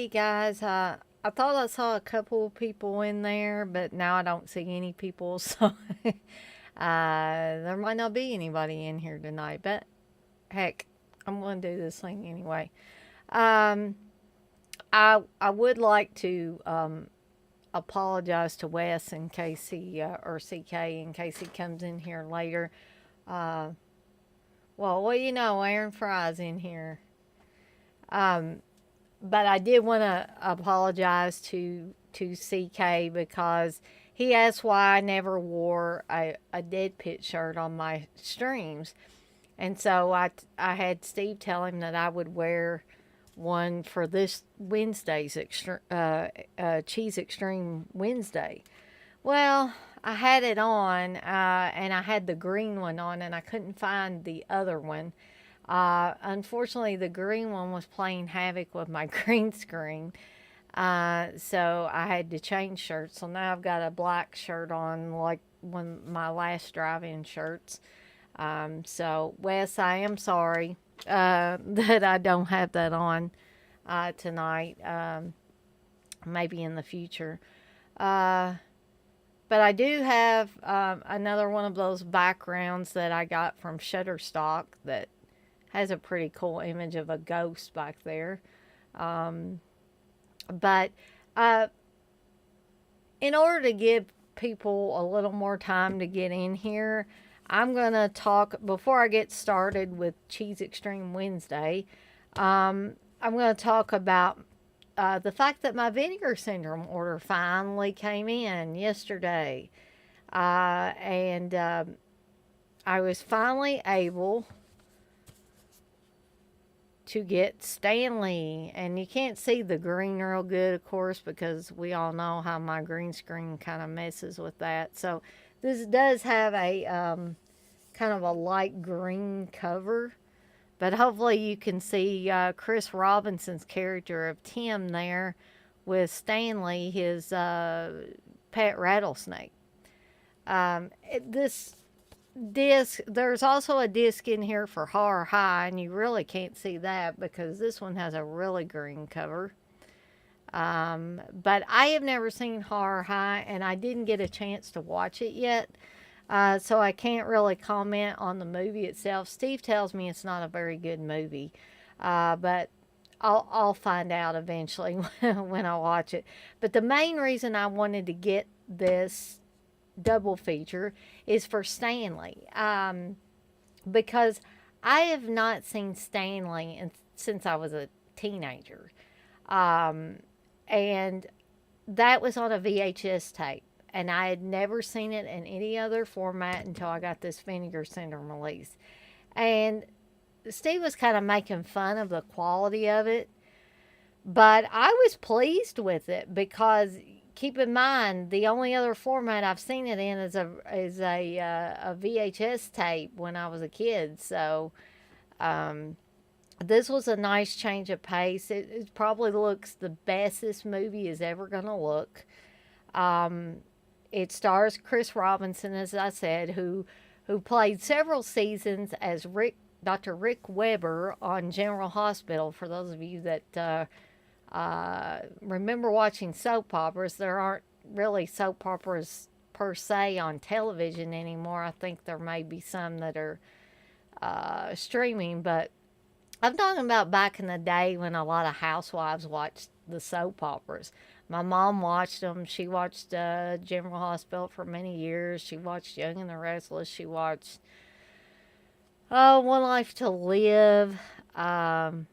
Hey guys, I thought I saw a couple of people in there, but now I don't see any people, so there might not be anybody in here tonight. But heck, I'm going to do this thing anyway. Um, I would like to apologize to Wes in case he or CK in case he comes in here later. Uh, well, you know, Aaron Fry's in here. Um, but I did want to apologize to CK because he asked why I never wore a dead pit shirt on my streams, and so I had Steve tell him that I would wear one for this Wednesday's Cheese Extreme Wednesday. Well, I had it on, and I had the green one on, and I couldn't find the other one. Unfortunately, the green one was playing havoc with my green screen. So I had to change shirts. So now I've got a black shirt on, like one of my last drive-in shirts. So Wes, I am sorry that I don't have that on tonight. Maybe in the future. Uh, but I do have another one of those backgrounds that I got from Shutterstock that has a pretty cool image of a ghost back there. Um, but uh, in order to give people a little more time to get in here, I'm going to talk before I get started with Cheese Extreme Wednesday. I'm going to talk about the fact that my vinegar syndrome order finally came in yesterday. And I was finally able to get Stanley. And you can't see the green real good, of course, because we all know how my green screen kind of messes with that. So this does have a kind of a light green cover. But hopefully you can see Chris Robinson's character of Tim there with Stanley, his pet rattlesnake. This disc, there's also a disc in here for Horror High, and you really can't see that because this one has a really green cover. But I have never seen Horror High, and I didn't get a chance to watch it yet. So I can't really comment on the movie itself. Steve tells me it's not a very good movie, but I'll find out eventually when I watch it. But the main reason I wanted to get this double feature is for Stanley, because I have not seen Stanley since I was a teenager, um, and that was on a VHS tape. And I had never seen it in any other format until I got this Vinegar Syndrome release. And Steve was kind of making fun of the quality of it, but I was pleased with it because keep in mind the only other format I've seen it in is a VHS tape when I was a kid. So um, this was a nice change of pace. It probably looks the best this movie is ever going to look. Um, it stars Chris Robinson, as I said, who played several seasons as Dr. Rick Weber on General Hospital. For those of you that remember watching soap operas, there aren't really soap operas per se on television anymore. I think there may be some that are streaming, but I'm talking about back in the day when a lot of housewives watched the soap operas. My mom watched them. She watched General Hospital for many years. She watched Young and the Restless. She watched One Life to Live, and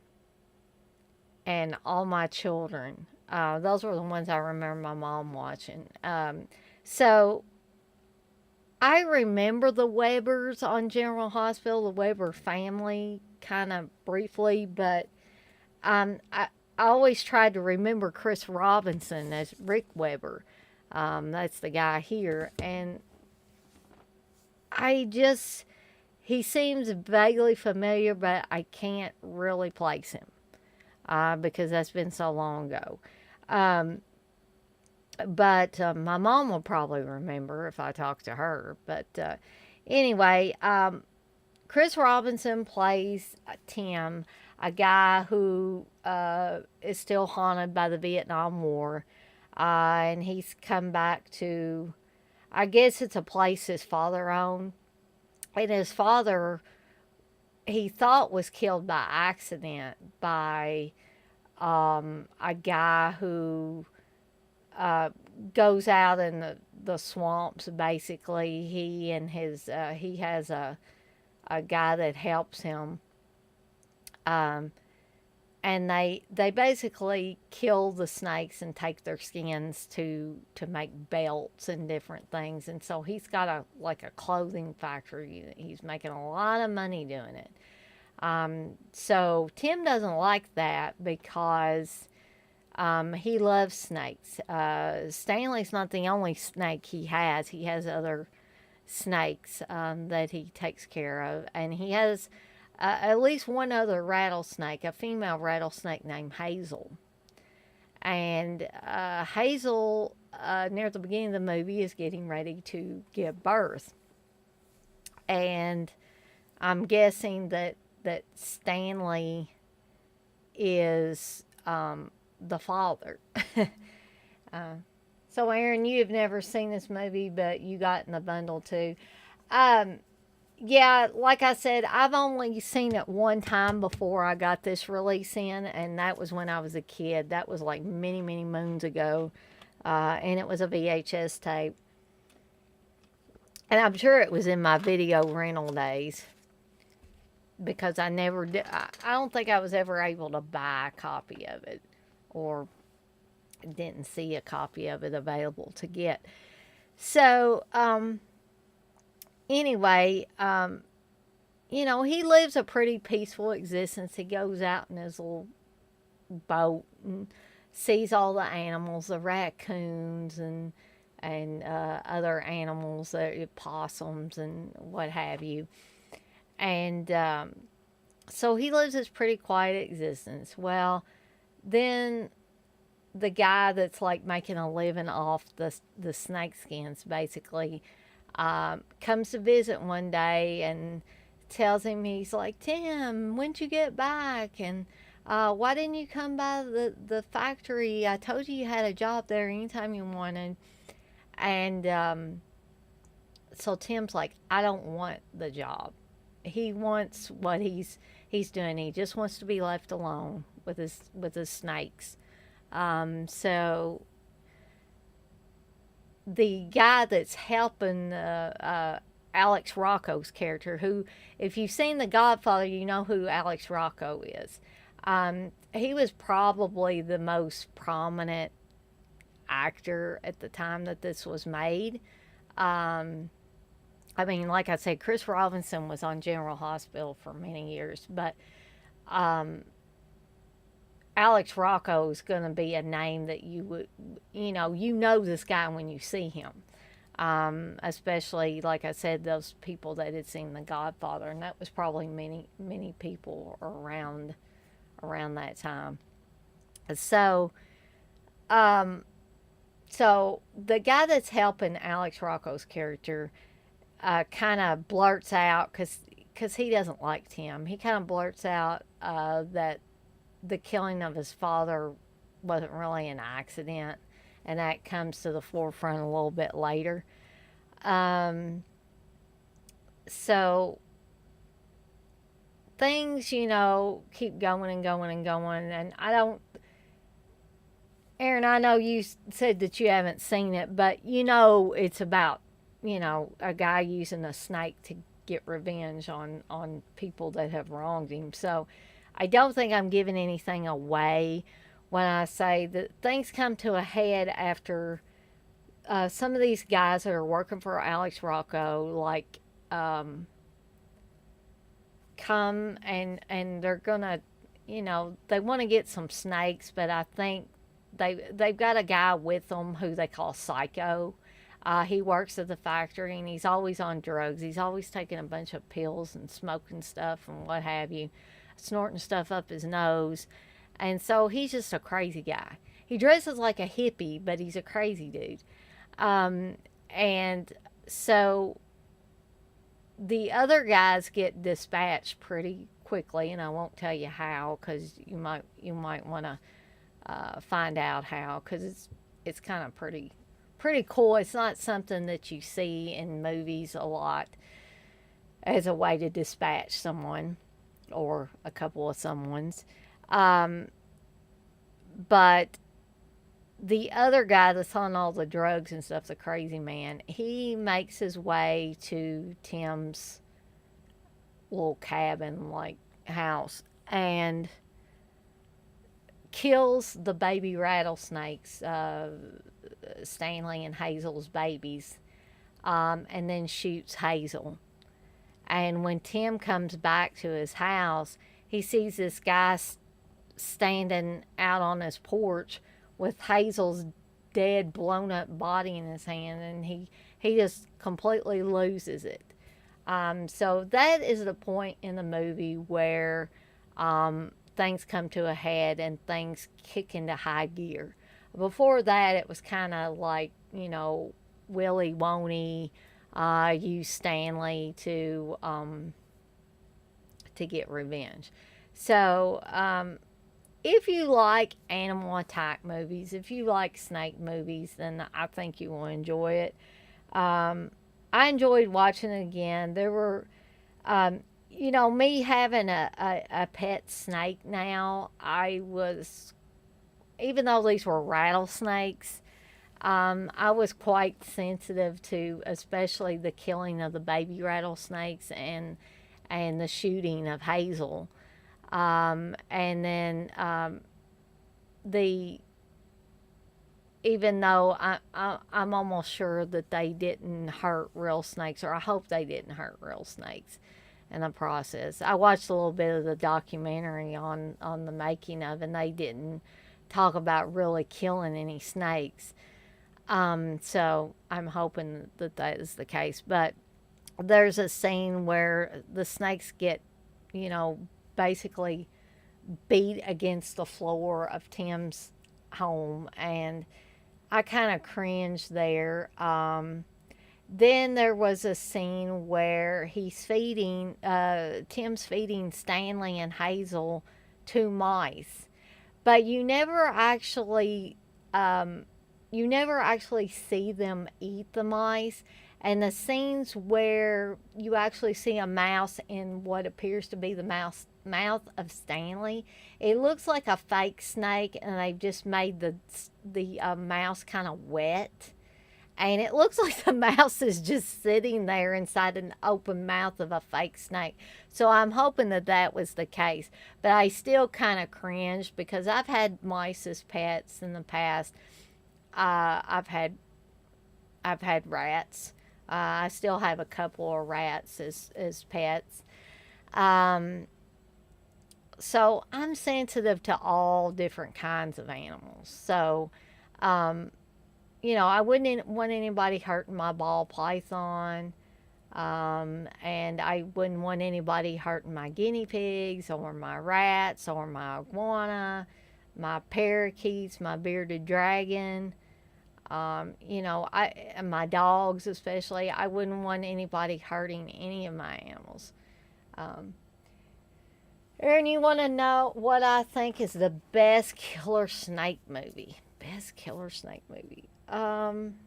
All My Children. Those were the ones I remember my mom watching. So I remember the Webers on General Hospital, the Weber family, kind of briefly, but I always tried to remember Chris Robinson as Rick Weber. That's the guy here. And I just, he seems vaguely familiar, but I can't really place him because that's been so long ago. Um, but my mom will probably remember if I talk to her. But anyway, Chris Robinson plays Tim, a guy who is still haunted by the Vietnam War. And he's come back to, I guess it's a place his father owned. And his father, he thought was killed by accident by a guy who uh, goes out in the swamps. Basically, he has a guy that helps him, um, and they basically kill the snakes and take their skins to make belts and different things. And so he's got a clothing factory. He's making a lot of money doing it. So Tim doesn't like that because he loves snakes. Stanley's not the only snake he has. He has other snakes that he takes care of, and he has at least one other rattlesnake, a female rattlesnake named Hazel. And Hazel, near the beginning of the movie, is getting ready to give birth, and I'm guessing that Stanley is the father. uh, so, Aaron, you have never seen this movie, but you got in the bundle too. Um, yeah, like I said, I've only seen it one time before I got this release in, and that was when I was a kid. That was like many, many moons ago, and it was a VHS tape. And I'm sure it was in my video rental days because I never did. I don't think I was ever able to buy a copy of it, or didn't see a copy of it available to get. So, anyway, he lives a pretty peaceful existence. He goes out in his little boat and sees all the animals, the raccoons and other animals, possums and what have you. And so he lives this pretty quiet existence. Well, then the guy that's like making a living off the snake skins basically comes to visit one day and tells him, he's like, Tim, when'd you get back? And why didn't you come by the factory? I told you had a job there anytime you wanted. And so Tim's like, I don't want the job. He wants what he's doing. He just wants to be left alone with his snakes. So the guy that's helping Alex Rocco's character, who, if you've seen The Godfather, you know who Alex Rocco is. He was probably the most prominent actor at the time that this was made. I mean, like I said, Chris Robinson was on General Hospital for many years, but Alex Rocco is going to be a name that you would, this guy when you see him. Especially, like I said, those people that had seen The Godfather, and that was probably many, many people around that time. So, so the guy that's helping Alex Rocco's character kind of blurts out, because he doesn't like Tim. He kind of blurts out that the killing of his father wasn't really an accident, and that comes to the forefront a little bit later. So things, keep going and going and going, and Aaron, I know you said that you haven't seen it, but it's about, a guy using a snake to get revenge on people that have wronged him. So I don't think I'm giving anything away when I say that things come to a head after some of these guys that are working for Alex Rocco, like, come and they're gonna, they want to get some snakes, but I think they've got a guy with them who they call Psycho. He works at the factory, and he's always on drugs. He's always taking a bunch of pills and smoking stuff and what have you, snorting stuff up his nose. And so he's just a crazy guy. He dresses like a hippie, but he's a crazy dude. And so the other guys get dispatched pretty quickly, and I won't tell you how because you might want to find out how because it's kind of pretty cool. It's not something that you see in movies a lot as a way to dispatch someone or a couple of someones. Um, but the other guy that's on all the drugs and stuff's a crazy man. He makes his way to Tim's little cabin, like house, and kills the baby rattlesnakes, Stanley and Hazel's babies, and then shoots Hazel. And when Tim comes back to his house, he sees this guy standing out on his porch with Hazel's dead, blown up body in his hand, and he just completely loses it. So that is the point in the movie where things come to a head and things kick into high gear. Before that, it was kind of like, Willie Woney use Stanley to get revenge. So if you like animal attack movies, if you like snake movies, then I think you will enjoy it. I enjoyed watching it again. There were, me having a pet snake now, even though these were rattlesnakes, I was quite sensitive to especially the killing of the baby rattlesnakes and the shooting of Hazel. And then the even though I'm almost sure that they didn't hurt real snakes, or I hope they didn't hurt real snakes in the process. I watched a little bit of the documentary on the making of, and they didn't talk about really killing any snakes. So I'm hoping that that is the case. But there's a scene where the snakes get, basically beat against the floor of Tim's home, and I kind of cringed there. Then there was a scene where Tim's feeding Stanley and Hazel to mice, but you never actually see them eat the mice. And the scenes where you actually see a mouse in what appears to be the mouth of Stanley, it looks like a fake snake, and they've just made the mouse kind of wet. And it looks like the mouse is just sitting there inside an open mouth of a fake snake. So I'm hoping that that was the case. But I still kind of cringed because I've had mice as pets in the past. I've had rats. I still have a couple of rats as pets. So I'm sensitive to all different kinds of animals. So, I wouldn't want anybody hurting my ball python. And I wouldn't want anybody hurting my guinea pigs or my rats or my iguana, my parakeets, my bearded dragon. My dogs especially. I wouldn't want anybody hurting any of my animals. Aaron, you want to know what I think is the best killer snake movie? Best killer snake movie. Trying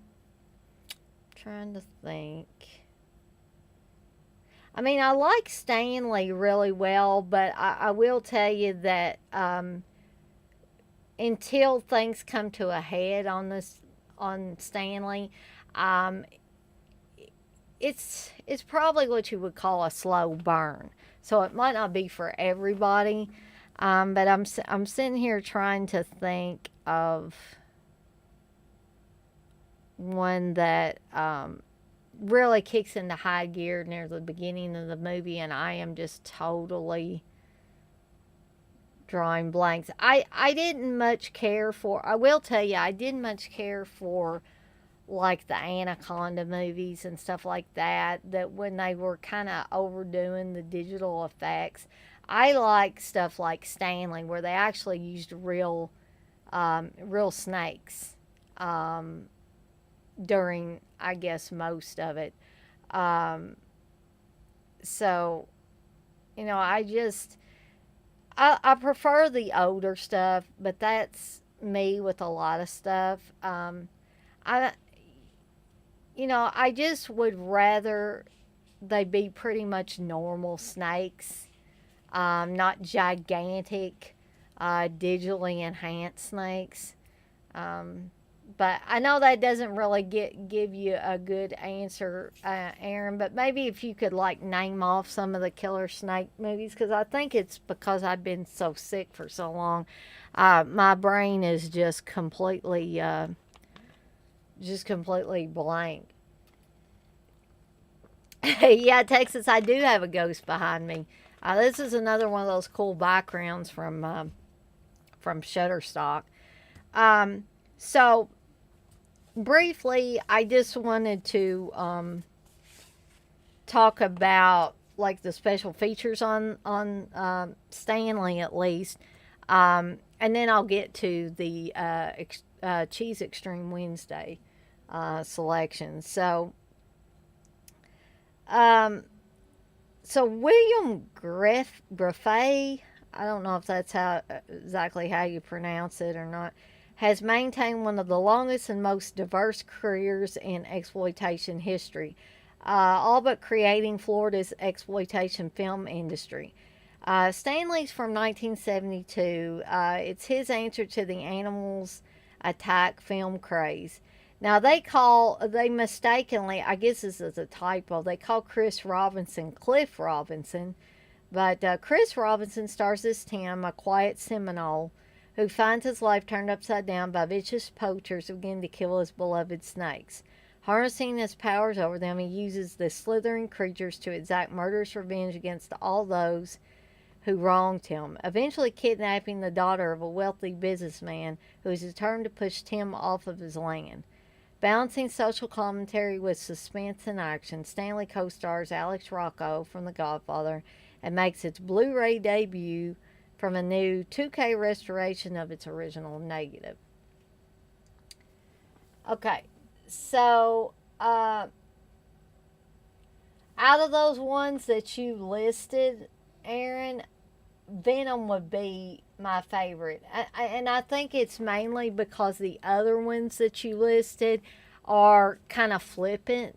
to think. I mean, I like Stanley really well, but I will tell you that until things come to a head on Stanley, um, it's probably what you would call a slow burn. So it might not be for everybody, but I'm sitting here trying to think of one that really kicks into high gear near the beginning of the movie, and I am just totally drawing blanks. I didn't much care for. I will tell you, I didn't much care for like the Anaconda movies and stuff like that. That when they were kind of overdoing the digital effects, I like stuff like Stanley, where they actually used real snakes during, I guess, most of it. So, I just I prefer the older stuff, but that's me with a lot of stuff. I I just would rather they be pretty much normal snakes, not gigantic, digitally enhanced snakes. Um, but I know that doesn't really give you a good answer, Aaron. But maybe if you could like name off some of the killer snake movies, because I think it's because I've been so sick for so long, my brain is just completely blank. Yeah, Texas, I do have a ghost behind me. This is another one of those cool backgrounds from Shutterstock. Um, so briefly, I just wanted to talk about like the special features on Stanley at least, and then I'll get to the Cheese Extreme Wednesday selection. Um, so William Griffey, I don't know if that's how exactly how you pronounce it or not, has maintained one of the longest and most diverse careers in exploitation history, all but creating Florida's exploitation film industry. Stanley's from 1972. It's his answer to the Animals Attack film craze. Now they mistakenly, I guess this is a typo, they call Chris Robinson Cliff Robinson, but Chris Robinson stars as Tim, a quiet Seminole who finds his life turned upside down by vicious poachers who begin to kill his beloved snakes. Harnessing his powers over them, he uses the slithering creatures to exact murderous revenge against all those who wronged him, eventually kidnapping the daughter of a wealthy businessman who is determined to push Tim off of his land. Balancing social commentary with suspense and action, Stanley co-stars Alex Rocco from The Godfather and makes its Blu-ray debut from a new 2K restoration of its original negative. Okay, so out of those ones that you listed, Aaron, Venom would be my favorite. And I think it's mainly because the other ones that you listed are kind of flippant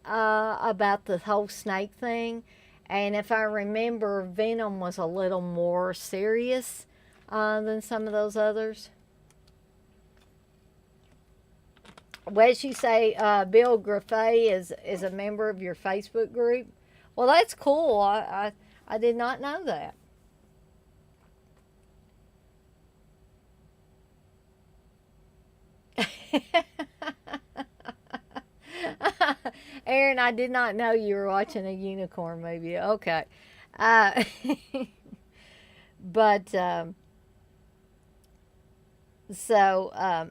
about the whole snake thing. And if I remember, Venom was a little more serious than some of those others. Well, as you say, Bill Griffey is a member of your Facebook group. Well, that's cool. I did not know that. Aaron, I did not know you were watching a unicorn movie. Okay. Uh, but so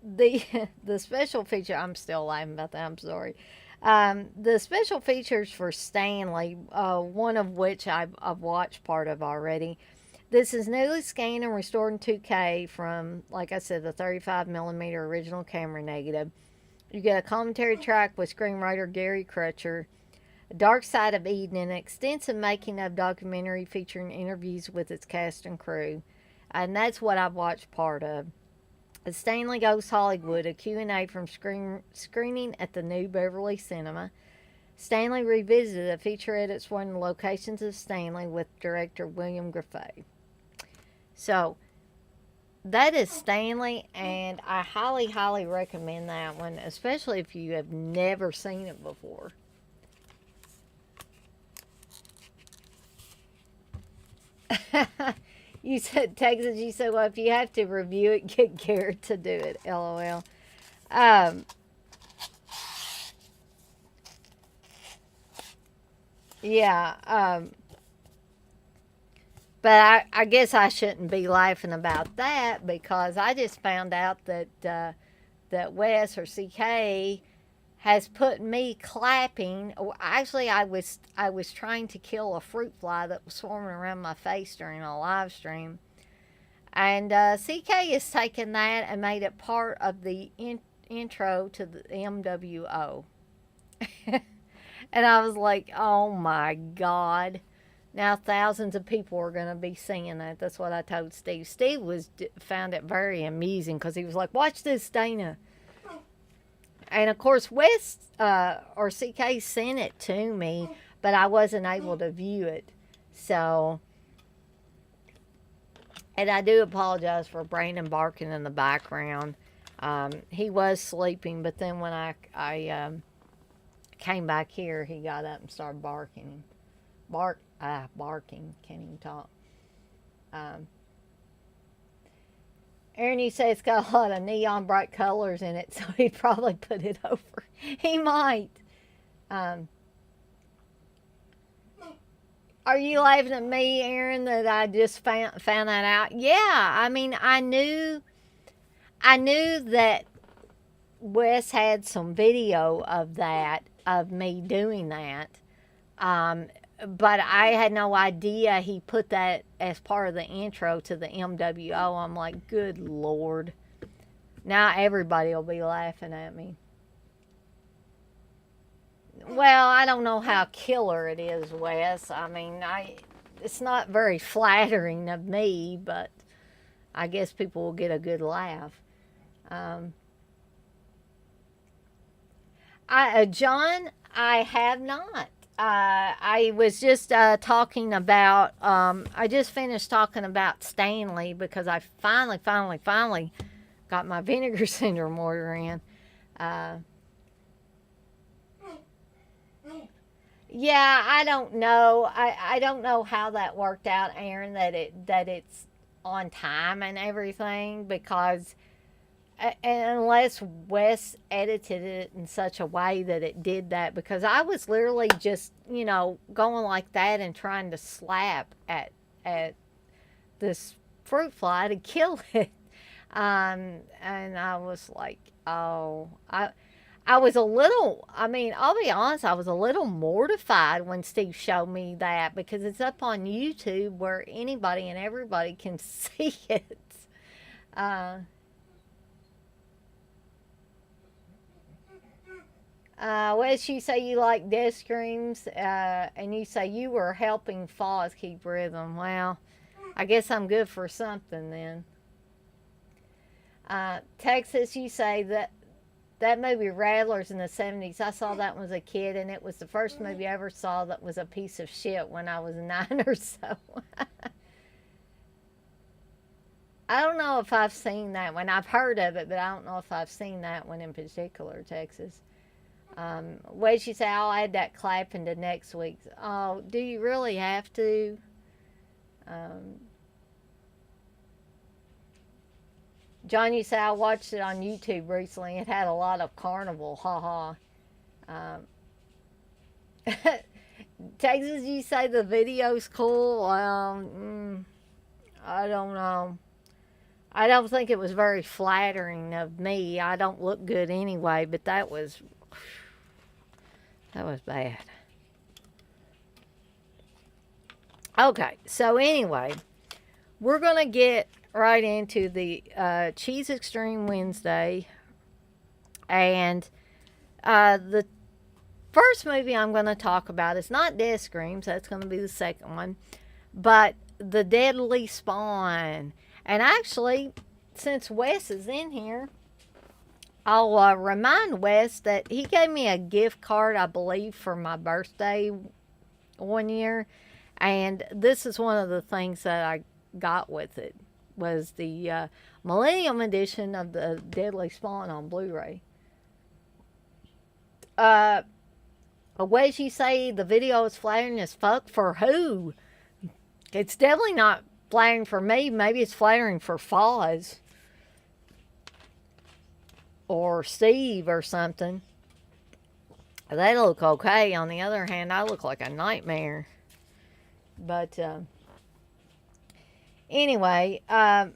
the the special feature, I'm still laughing about that. I'm sorry. The special features for Stanley, one of which I've watched part of already. This is newly scanned and restored in 2K from, like I said, the 35 millimeter original camera negative. You get a commentary track with screenwriter Gary Crutcher, Dark Side of Eden, an extensive making of documentary featuring interviews with its cast and crew. And that's what I've watched part of. Stanley Goes Hollywood, a Q&A from screening at the New Beverly Cinema. Stanley Revisited, a featurette exploring the locations of Stanley with director William Griffey. So, that is Stanley, and I highly, highly recommend that one, especially if you have never seen it before. You said, Texas, you said, well, if you have to review it, get Garrett to do it, LOL. Um, yeah, but I guess I shouldn't be laughing about that because I just found out that Wes or CK has put me clapping. Actually, I was trying to kill a fruit fly that was swarming around my face during a live stream, and CK has taken that and made it part of the intro to the MWO. And I was like, oh my God. Now thousands of people are going to be seeing that. That's what I told Steve. Steve found it very amusing because he was like, watch this, Dana. And of course, West or CK sent it to me, but I wasn't able to view it. So, and I do apologize for Brandon barking in the background. He was sleeping, but then when I came back here, he got up and started barking. Barking. Can't even talk. Um, Aaron, you say it's got a lot of neon bright colors in it, so he'd probably put it over. He might. Um, are you laughing at me, Aaron, that I just found that out? Yeah, I mean, I knew that Wes had some video of that, of me doing that. Um, but I had no idea he put that as part of the intro to the MWO. I'm like, good Lord. Now everybody will be laughing at me. Well, I don't know how killer it is, Wes. I mean, it's not very flattering of me, but I guess people will get a good laugh. Um, John, I have not. I was just talking about, I just finished talking about Stanley because I finally got my vinegar syndrome order in. Uh, yeah, I don't know. I don't know how that worked out, Aaron, that it's on time and everything because unless Wes edited it in such a way that it did that, because I was literally just, going like that and trying to slap at this fruit fly to kill it. And I was like, oh, I was a little, I mean, I'll be honest, I was a little mortified when Steve showed me that because it's up on YouTube where anybody and everybody can see it. Uh, Wes, you say you like death screams, and you say you were helping Foz keep rhythm. Well, I guess I'm good for something then. Texas, you say that movie Rattlers in the 70s. I saw that when I was a kid, and it was the first movie I ever saw that was a piece of shit when I was 9 or so. I don't know if I've seen that one. I've heard of it, but I don't know if I've seen that one in particular, Texas. Wait, you say I'll add that clap into next week's. Oh, do you really have to? Um, John, you say I watched it on YouTube recently. It had a lot of carnival, haha. Texas, you say the video's cool. I don't know. I don't think it was very flattering of me. I don't look good anyway, but that was bad. Okay, so anyway, we're going to get right into the Cheese Extreme Wednesday. And the first movie I'm going to talk about is not Death Screams. That's going to be the second one. But The Deadly Spawn. And actually, since Wes is in here, I'll remind Wes that he gave me a gift card, I believe, for my birthday one year. And this is one of the things that I got with it, was the Millennium Edition of the Deadly Spawn on Blu-ray. Wes, you say the video is flattering as fuck for who? It's definitely not flattering for me. Maybe it's flattering for Foz or Steve or something. They look okay. On the other hand, I look like a nightmare. But anyway, I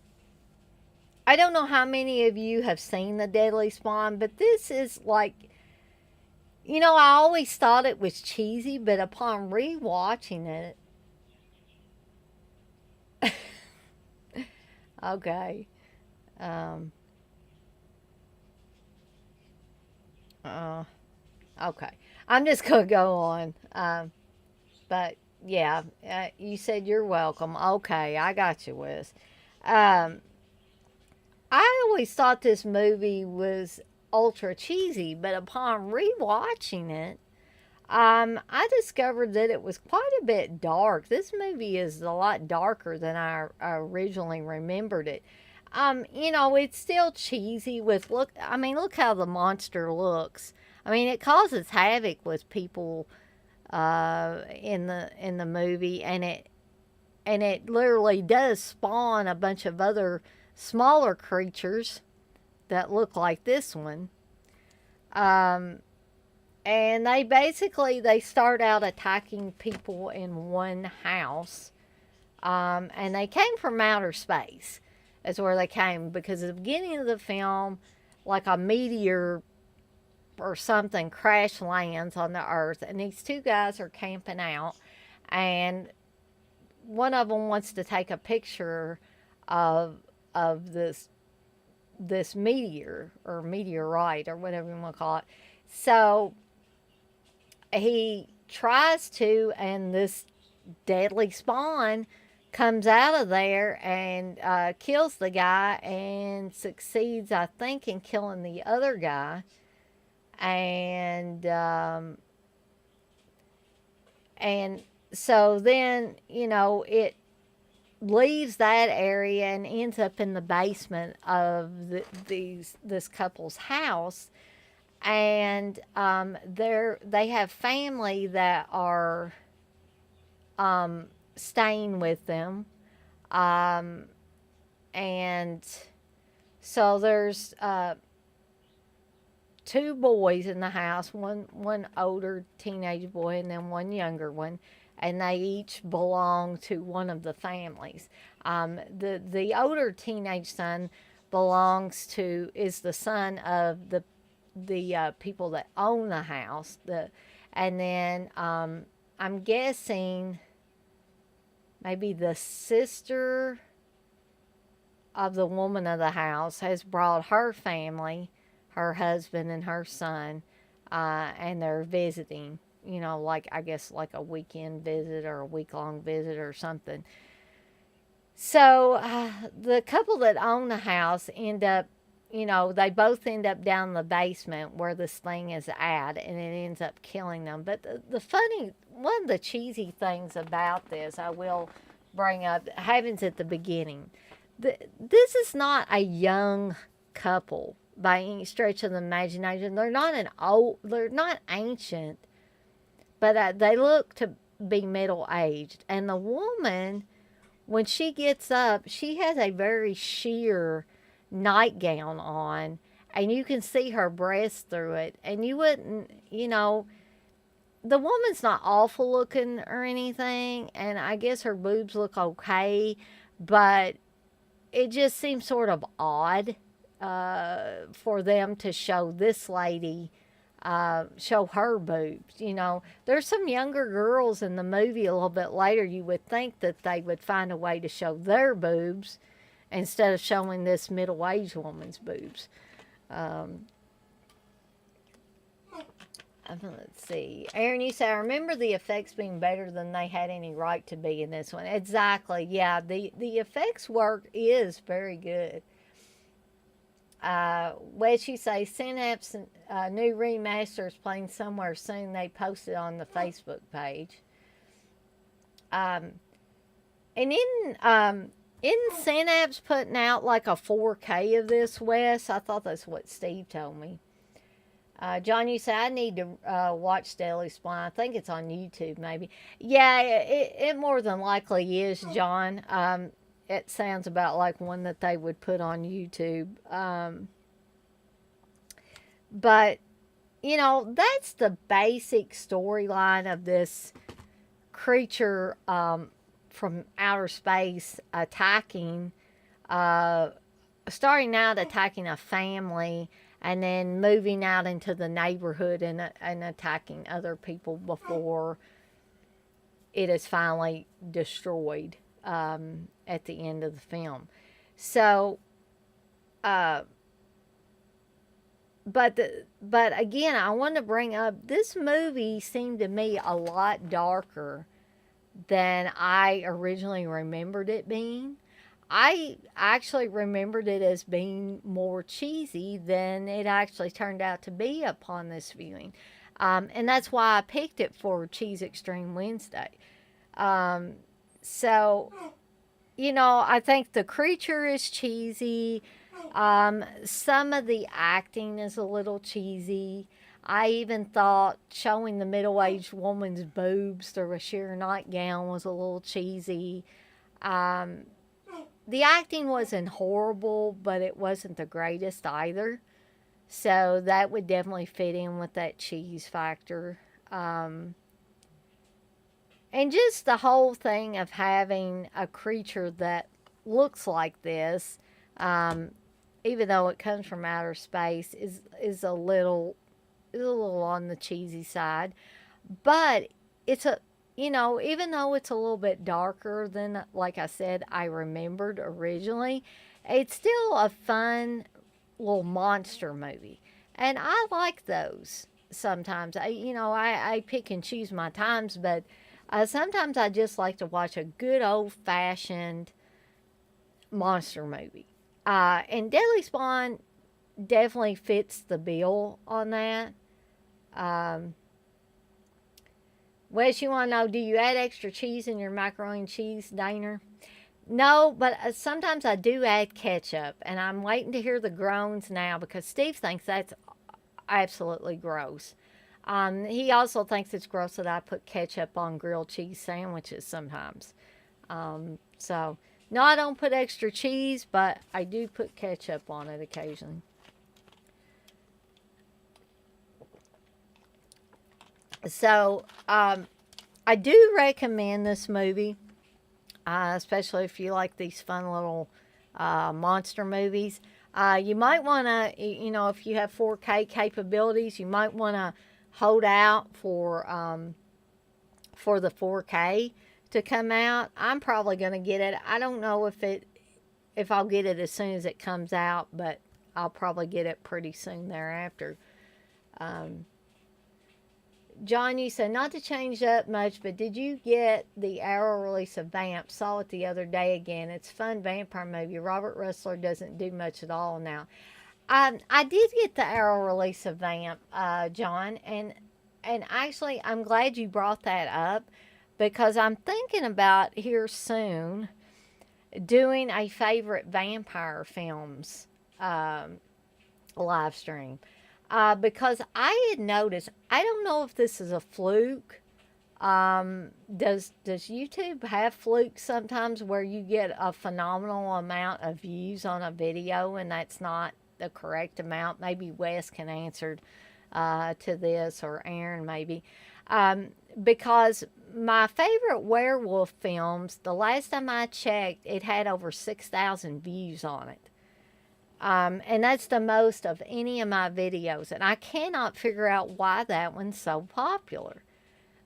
don't know how many of you have seen The Deadly Spawn, but this is like, I always thought it was cheesy, but upon rewatching it, okay. Um, uh, Okay. I'm just going to go on. But yeah, you said you're welcome. Okay, I got you, Wiz. Um, I always thought this movie was ultra cheesy, but upon rewatching it, I discovered that it was quite a bit dark. This movie is a lot darker than I originally remembered it. It's still cheesy with look. I mean, look how the monster looks. I mean, it causes havoc with people in the movie, and it literally does spawn a bunch of other smaller creatures that look like this one. Um, and they start out attacking people in one house, and they came from outer space. That's where they came because at the beginning of the film, like a meteor or something crash lands on the earth, and these two guys are camping out, and one of them wants to take a picture of this meteor or meteorite or whatever you want to call it. So he tries to, and this deadly spawn comes out of there and kills the guy and succeeds, I think, in killing the other guy. And so then it leaves that area and ends up in the basement of this couple's house, and they have family that are staying with them, um, and so there's two boys in the house, one older teenage boy and then one younger one, and they each belong to one of the families. The older teenage son is the son of the people that own the house. And then I'm guessing maybe the sister of the woman of the house has brought her family, her husband and her son, and they're visiting. Like I guess like a weekend visit or a week long visit or something. So the couple that own the house they both end up down in the basement where this thing is at, and it ends up killing them. But one of the cheesy things about this, I will bring up, happens at the beginning. This is not a young couple by any stretch of the imagination. They're not ancient, but they look to be middle aged. And the woman, when she gets up, she has a very sheer nightgown on, and you can see her breasts through it. And you wouldn't, the woman's not awful looking or anything, and I guess her boobs look okay, but it just seems sort of odd for them to show this lady, show her boobs. There's some younger girls in the movie a little bit later. You would think that they would find a way to show their boobs instead of showing this middle-aged woman's boobs. Let's see. Aaron, you say, I remember the effects being better than they had any right to be in this one. Exactly. Yeah, the effects work is very good. Wes, you say, Synapse new remaster is playing somewhere soon. They posted on the Facebook page. And in Synapse putting out like a 4K of this, Wes? I thought that's what Steve told me. John, you say, I need to watch Daily Spawn. I think it's on YouTube, maybe. Yeah, it more than likely is, John. It sounds about like one that they would put on YouTube. But, that's the basic storyline of this creature from outer space attacking, starting out attacking a family, and then moving out into the neighborhood and attacking other people before it is finally destroyed at the end of the film. So, but again, I want to bring up this movie seemed to me a lot darker than I originally remembered it being. I actually remembered it as being more cheesy than it actually turned out to be upon this viewing. And that's why I picked it for Cheese Extreme Wednesday. Um, so, I think the creature is cheesy. Some of the acting is a little cheesy. I even thought showing the middle aged woman's boobs through a sheer nightgown was a little cheesy. Um, the acting wasn't horrible, but it wasn't the greatest either. So that would definitely fit in with that cheese factor. Um, and just the whole thing of having a creature that looks like this, um, even though it comes from outer space, is a little on the cheesy side. But it's even though it's a little bit darker than, like I said, I remembered originally, it's still a fun little monster movie. And I like those sometimes. I pick and choose my times, but sometimes I just like to watch a good old fashioned monster movie. And Deadly Spawn definitely fits the bill on that. Um, Wes, you want to know, do you add extra cheese in your macaroni and cheese, Daner? No, but sometimes I do add ketchup, and I'm waiting to hear the groans now because Steve thinks that's absolutely gross. He also thinks it's gross that I put ketchup on grilled cheese sandwiches sometimes. So, no, I don't put extra cheese, but I do put ketchup on it occasionally. So, I do recommend this movie, especially if you like these fun little monster movies. You might want to, if you have 4K capabilities, you might want to hold out for the 4K to come out. I'm probably going to get it. I don't know if I'll get it as soon as it comes out, but I'll probably get it pretty soon thereafter. Um, John, you said not to change up much, but did you get the Arrow release of Vamp? Saw it the other day again. It's a fun vampire movie. Robert Russell doesn't do much at all now. I did get the Arrow release of Vamp, John, and actually I'm glad you brought that up because I'm thinking about here soon doing a favorite vampire films um, live stream. Because I had noticed, I don't know if this is a fluke. Does YouTube have flukes sometimes where you get a phenomenal amount of views on a video and that's not the correct amount? Maybe Wes can answer to this, or Aaron maybe. Because my favorite werewolf films, the last time I checked, it had over 6,000 views on it. And that's the most of any of my videos. And I cannot figure out why that one's so popular.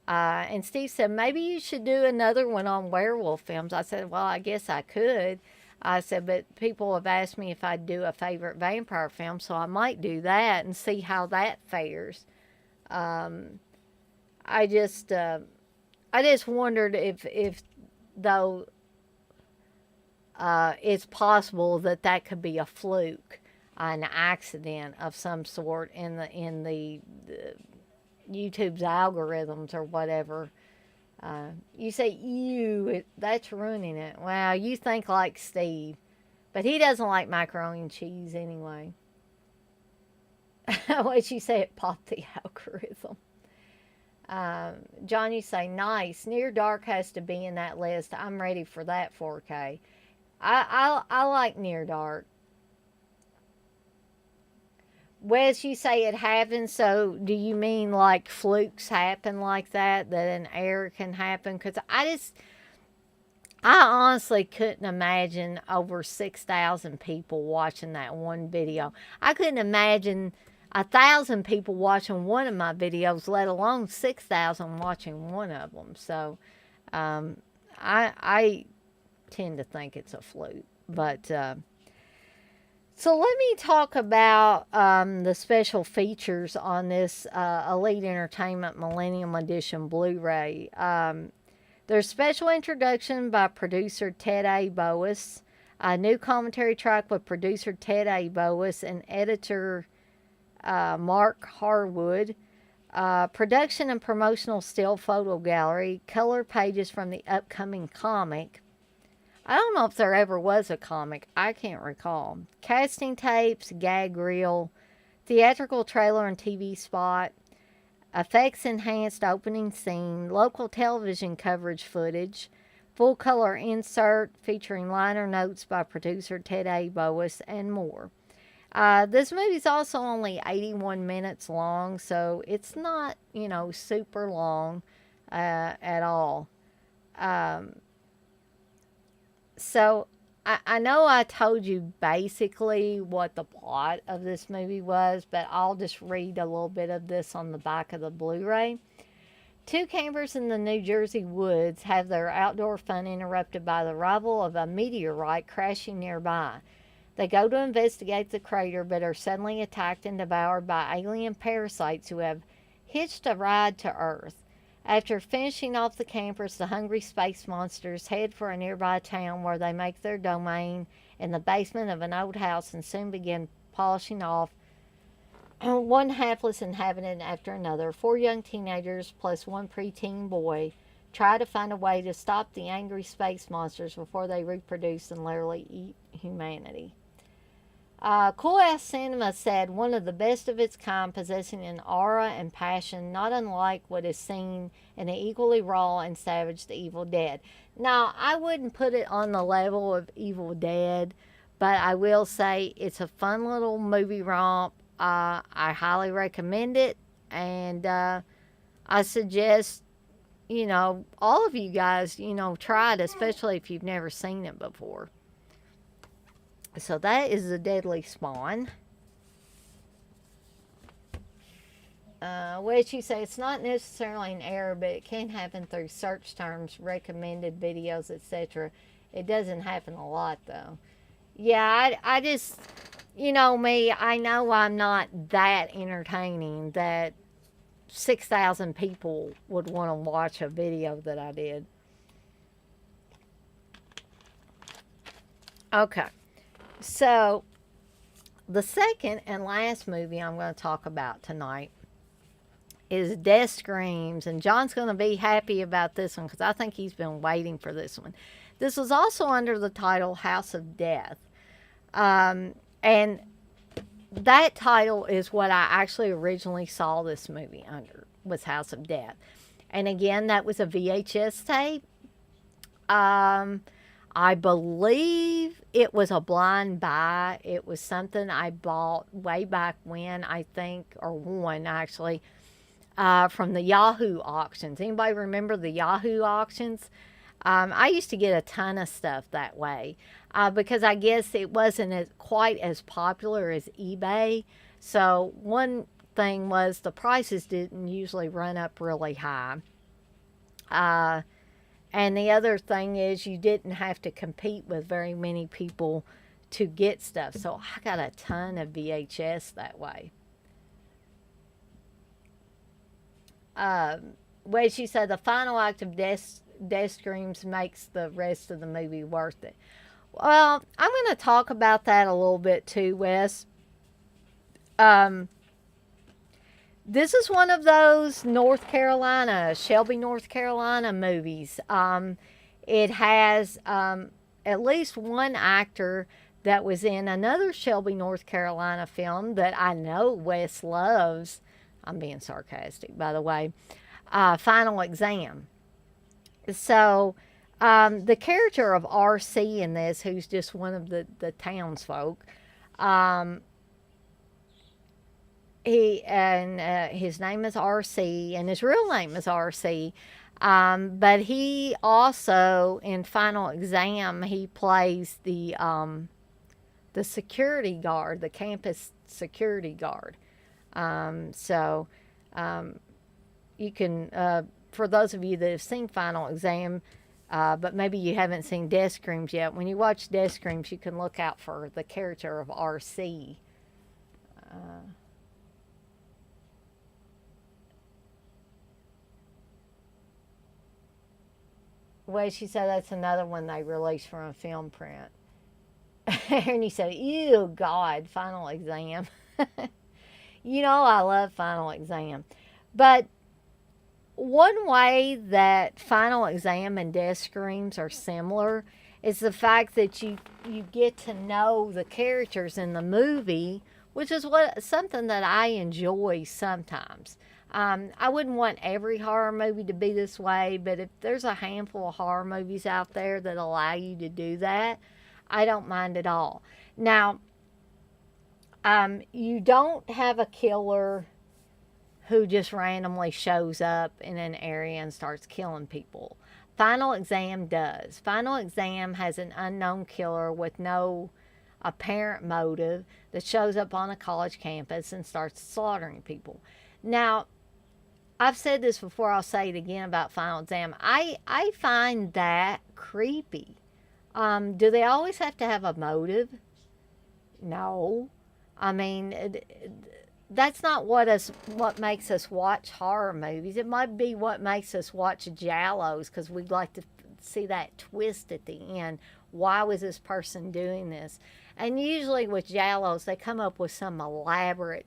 And Steve said, maybe you should do another one on werewolf films. I said, well, I guess I could. I said, but people have asked me if I'd do a favorite vampire film, so I might do that and see how that fares. Um, I just wondered if though it's possible that could be a fluke, an accident of some sort in the YouTube's algorithms or whatever. You say, ew, that's ruining it. Wow, you think like Steve. But he doesn't like macaroni and cheese anyway. What you say, it popped the algorithm. John, you say, nice. Near Dark has to be in that list. I'm ready for that 4K. I like Near Dark. Wes, you say it happens, so do you mean like flukes happen like that an error can happen? Because I honestly couldn't imagine over 6,000 people watching that one video. I couldn't imagine 1,000 people watching one of my videos, let alone 6,000 watching one of them. So I tend to think it's a fluke. But So let me talk about the special features on this Elite Entertainment Millennium Edition Blu-ray. There's special introduction by producer Ted A. Boas, a new commentary track with producer Ted A. Boas and editor Mark Harwood, production and promotional still photo gallery, color pages from the upcoming comic. I don't know if there ever was a comic. I can't recall. Casting tapes, gag reel, theatrical trailer and TV spot, effects enhanced opening scene, local television coverage footage, full color insert featuring liner notes by producer Ted A. Boas, and more. This movie's also only 81 minutes long, so it's not, super long at all. Um, so I know I told you basically what the plot of this movie was, but I'll just read a little bit of this on the back of the Blu-ray. Two campers in the New Jersey woods have their outdoor fun interrupted by the arrival of a meteorite crashing nearby. They go to investigate the crater but are suddenly attacked and devoured by alien parasites who have hitched a ride to Earth. After finishing off the campers, the hungry space monsters head for a nearby town where they make their domain in the basement of an old house and soon begin polishing off one hapless inhabitant after another. Four young teenagers plus one preteen boy try to find a way to stop the angry space monsters before they reproduce and literally eat humanity. Cool Ass Cinema said one of the best of its kind, possessing an aura and passion not unlike what is seen in the equally raw and savage The Evil Dead. Now, I wouldn't put it on the level of Evil Dead, but I will say it's a fun little movie romp. I highly recommend it, and I suggest, all of you guys, try it, especially if you've never seen it before. So that is The Deadly Spawn. Which you say it's not necessarily an error, but it can happen through search terms, recommended videos, etc. It doesn't happen a lot, though. Yeah, I just, me, I know I'm not that entertaining that 6,000 people would want to watch a video that I did. Okay. So, the second and last movie I'm going to talk about tonight is Death Screams, and John's going to be happy about this one because I think he's been waiting for this one. This was also under the title House of Death, and that title is what I actually originally saw this movie under, was House of Death. And again, that was a VHS tape. I believe it was a blind buy. It was something I bought way back when, I think, or won actually, from the Yahoo auctions. Anybody remember the Yahoo auctions? I used to get a ton of stuff that way because I guess it wasn't quite as popular as eBay. So one thing was the prices didn't usually run up really high. And the other thing is you didn't have to compete with very many people to get stuff. So I got a ton of VHS that way. Well, she said the final act of Death Screams makes the rest of the movie worth it. Well, I'm going to talk about that a little bit too, Wes. This is one of those Shelby, North Carolina movies. It has at least one actor that was in another Shelby, North Carolina film that I know Wes loves. I'm being sarcastic, by the way. Final Exam. So, the character of R.C. in this, who's just one of the townsfolk, his name is R.C. and his real name is R.C. But he also, in Final Exam, he plays the security guard, the campus security guard. So you can, for those of you that have seen Final Exam, But maybe you haven't seen Death Screams yet. When you watch Death Screams, you can look out for the character of RC. Uh, well, she said that's another one they released from a film print. And you said, ew, God, Final Exam. You know, I love Final Exam. But one way that Final Exam and Death Screams are similar is the fact that you get to know the characters in the movie, which is what something that I enjoy sometimes. I wouldn't want every horror movie to be this way, but if there's a handful of horror movies out there that allow you to do that, I don't mind at all. Now, you don't have a killer who just randomly shows up in an area and starts killing people. Final Exam does. Final Exam has an unknown killer with no apparent motive that shows up on a college campus and starts slaughtering people. Now, I've said this before, I'll say it again about Final Exam. I find that creepy. Do they always have to have a motive? No. I mean, that's not what makes us watch horror movies. It might be what makes us watch Jallos because we'd like to see that twist at the end. Why was this person doing this? And usually with Jallos, they come up with some elaborate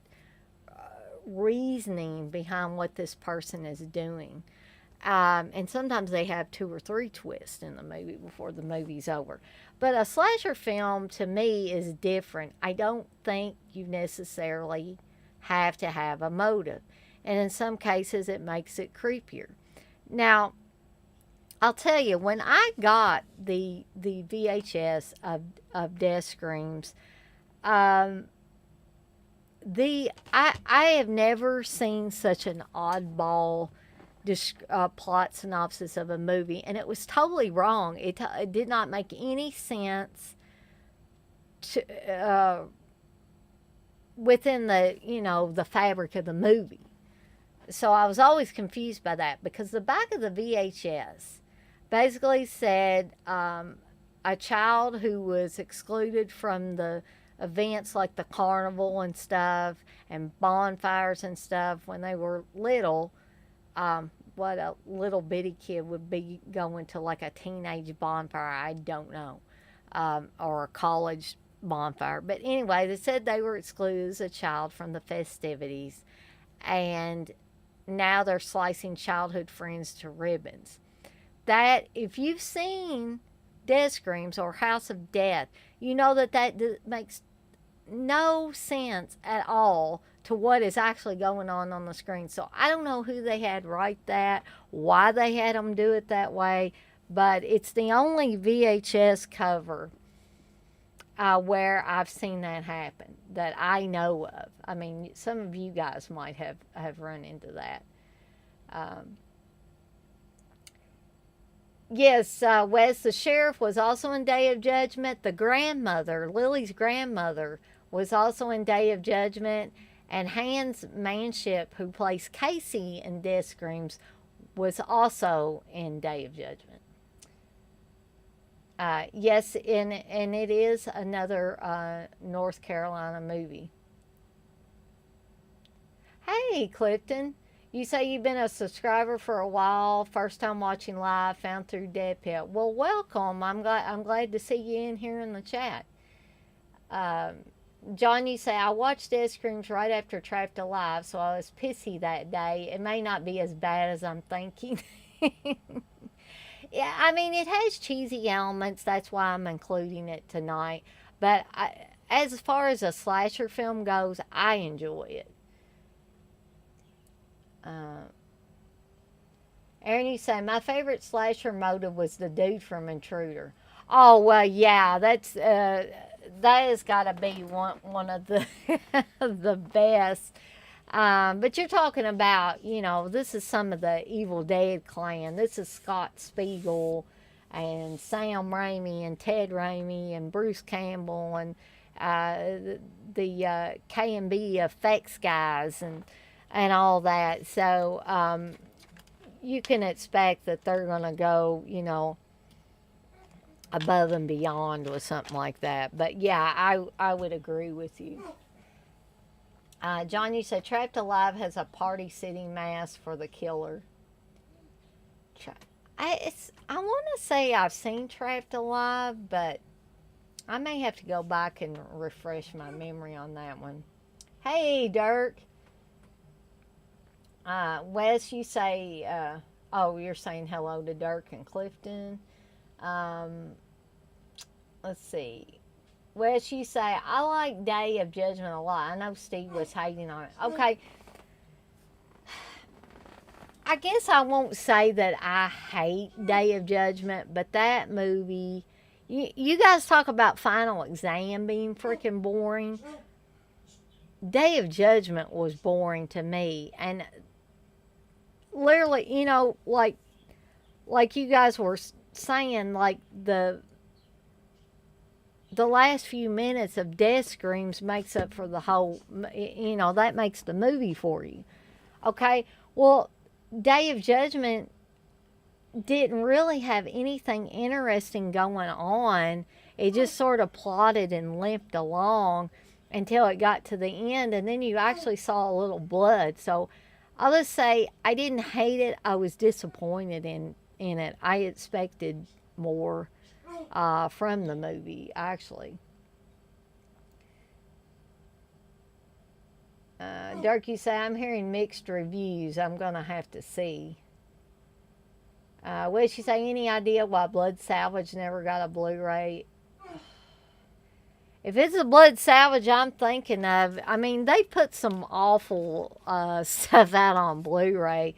reasoning behind what this person is doing. And sometimes they have 2 or 3 twists in the movie before the movie's over. But a slasher film to me is different. I don't think you necessarily have to have a motive. And in some cases, it makes it creepier. Now, I'll tell you, when I got the VHS of Death Screams, um, I have never seen such an oddball plot synopsis of a movie, and it was totally wrong. It did not make any sense to, within the fabric of the movie. So I was always confused by that because the back of the VHS basically said a child who was excluded from the events like the carnival and stuff and bonfires and stuff when they were little. What a little bitty kid would be going to, like a teenage bonfire, I don't know, or a college bonfire. But anyway, they said they were excluded as a child from the festivities, and now they're slicing childhood friends to ribbons. That, if you've seen Death Screams or House of Death, you know that makes no sense at all to what is actually going on the screen. So I don't know who they had write that, why they had them do it that way, but it's the only VHS cover where I've seen that happen that I know of. I mean, some of you guys might have run into that. Yes, Wes, the sheriff was also in Day of Judgment. The grandmother, Lily's grandmother, was also in Day of Judgment. And Hans Manship, who plays Casey in Death Screams, was also in Day of Judgment. Yes, and it is another North Carolina movie. Hey, Clifton. You say you've been a subscriber for a while. First time watching live, found through Dead Pit. Well, welcome. I'm glad to see you in here in the chat. John, you say, I watched Death Screams right after Trapped Alive, so I was pissy that day. It may not be as bad as I'm thinking. Yeah, I mean, it has cheesy elements. That's why I'm including it tonight. But as far as a slasher film goes, I enjoy it. Uh, Aaron, you say, my favorite slasher motive was the dude from Intruder. Oh, well, yeah, that has got to be one of the the best. But you're talking about, this is some of the Evil Dead clan. This is Scott Spiegel and Sam Raimi and Ted Raimi and Bruce Campbell and the K&B effects guys and all that. So you can expect that they're going to go, above and beyond with something like that. But yeah, I would agree with you. John, you said Trapped Alive has a party city mask for the killer. I want to say I've seen Trapped Alive, but I may have to go back and refresh my memory on that one. Hey, Dirk. Wes, you say, oh, you're saying hello to Dirk and Clifton. Um, let's see. Wes, you say, I like Day of Judgment a lot. I know Steve was hating on it. Okay. I guess I won't say that I hate Day of Judgment, but that movie, you guys talk about Final Exam being freaking boring. Day of Judgment was boring to me, and literally, like you guys were saying, like the last few minutes of death screams makes up for the whole. That makes the movie for you. Okay, well, Day of Judgment didn't really have anything interesting going on. It just sort of plodded and limped along until it got to the end, and then you actually saw a little blood. So I'll just say I didn't hate it. I was disappointed in it. I expected more from the movie, actually. Dirk, you say, I'm hearing mixed reviews. I'm going to have to see. What did she say? Any idea why Blood Salvage never got a Blu-ray? If it's a Blood Salvage I'm thinking of, I mean, they put some awful stuff out on Blu-ray.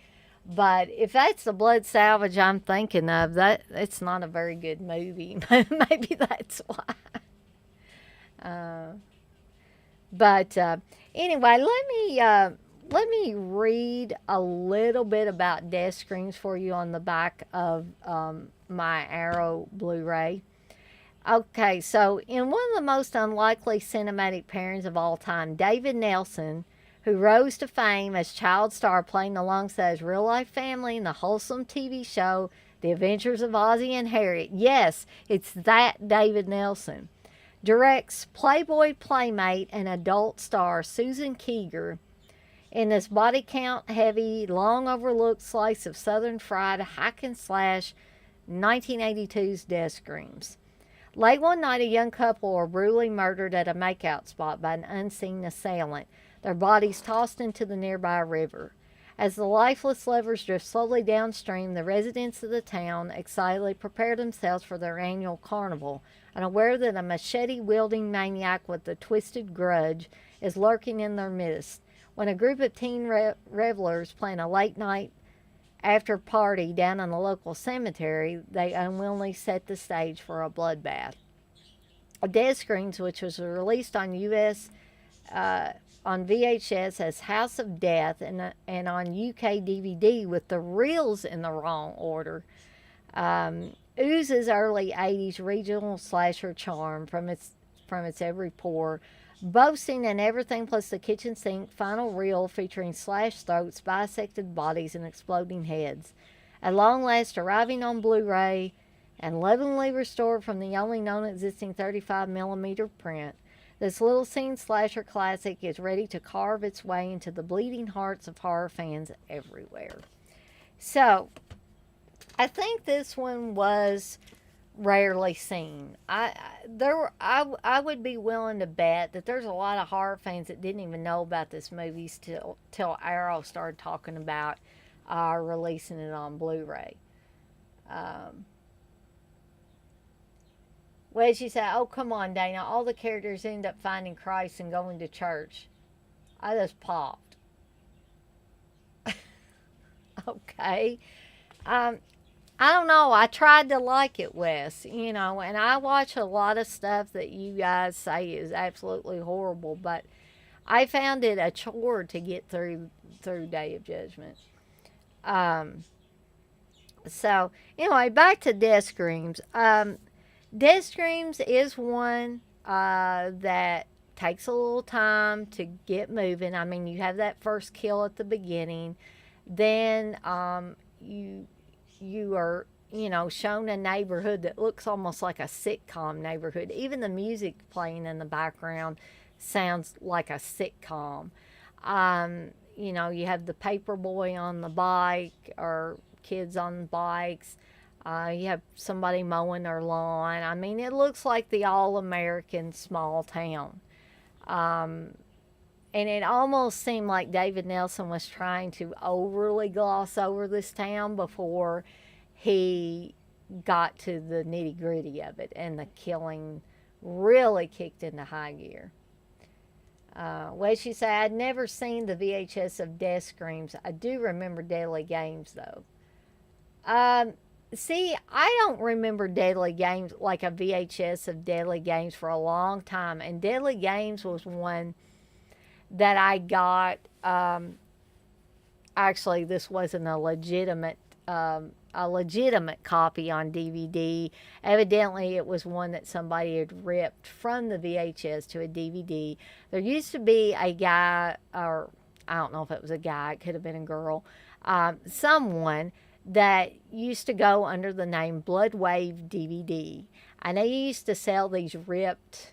But if that's the Blood Salvage I'm thinking of, that it's not a very good movie. Maybe that's why. Uh, but anyway, let me read a little bit about death screams for you on the back of my Arrow Blu-ray. Okay, so in one of the most unlikely cinematic pairings of all time, David Nelson, who rose to fame as child star playing alongside his real-life family in the wholesome TV show The Adventures of Ozzie and Harriet. Yes, it's that David Nelson. Directs Playboy Playmate and adult star Susan Keeger in this body count heavy, long overlooked slice of Southern fried hack and slash 1982's Death Screams. Late one night, a young couple are brutally murdered at a makeout spot by an unseen assailant, their bodies tossed into the nearby river. As the lifeless lovers drift slowly downstream, the residents of the town excitedly prepare themselves for their annual carnival, unaware that a machete-wielding maniac with a twisted grudge is lurking in their midst. When a group of teen revelers plan a late-night after party down in the local cemetery, they unwillingly set the stage for a bloodbath. Death Screams, which was released on on VHS as House of Death and on UK DVD with the reels in the wrong order, oozes early 80s regional slasher charm from its every pore, boasting an everything plus the kitchen sink final reel featuring slashed throats, bisected bodies, and exploding heads. At long last arriving on Blu-ray and lovingly restored from the only known existing 35mm print, this little scene slasher classic is ready to carve its way into the bleeding hearts of horror fans everywhere. So, I think this one was rarely seen. I would be willing to bet that there's a lot of horror fans that didn't even know about this movie till Arrow started talking about releasing it on Blu-ray. Well, she said, "Oh, come on, Dana. All the characters end up finding Christ and going to church." I just popped. Okay. Um, I don't know. I tried to like it, Wes, and I watch a lot of stuff that you guys say is absolutely horrible, but I found it a chore to get through Day of Judgment. Um, so, anyway, back to Death Screams. Death Screams is one that takes a little time to get moving. I mean, you have that first kill at the beginning, then you are shown a neighborhood that looks almost like a sitcom neighborhood. Even the music playing in the background sounds like a sitcom. You have the paper boy on the bike or kids on bikes. You have somebody mowing their lawn. I mean, it looks like the all American small town. Um, and it almost seemed like David Nelson was trying to overly gloss over this town before he got to the nitty gritty of it, and the killing really kicked into high gear. Well, she said, I'd never seen the VHS of Death Screams. I do remember Deadly Games, though. Um, See, I don't remember Deadly Games, like a VHS of Deadly Games, for a long time. And Deadly Games was one that I got. Actually, this wasn't a legitimate copy on DVD. Evidently, it was one that somebody had ripped from the VHS to a DVD. There used to be a guy, or I don't know if it was a guy, it could have been a girl, someone that used to go under the name Bloodwave DVD. And they used to sell these ripped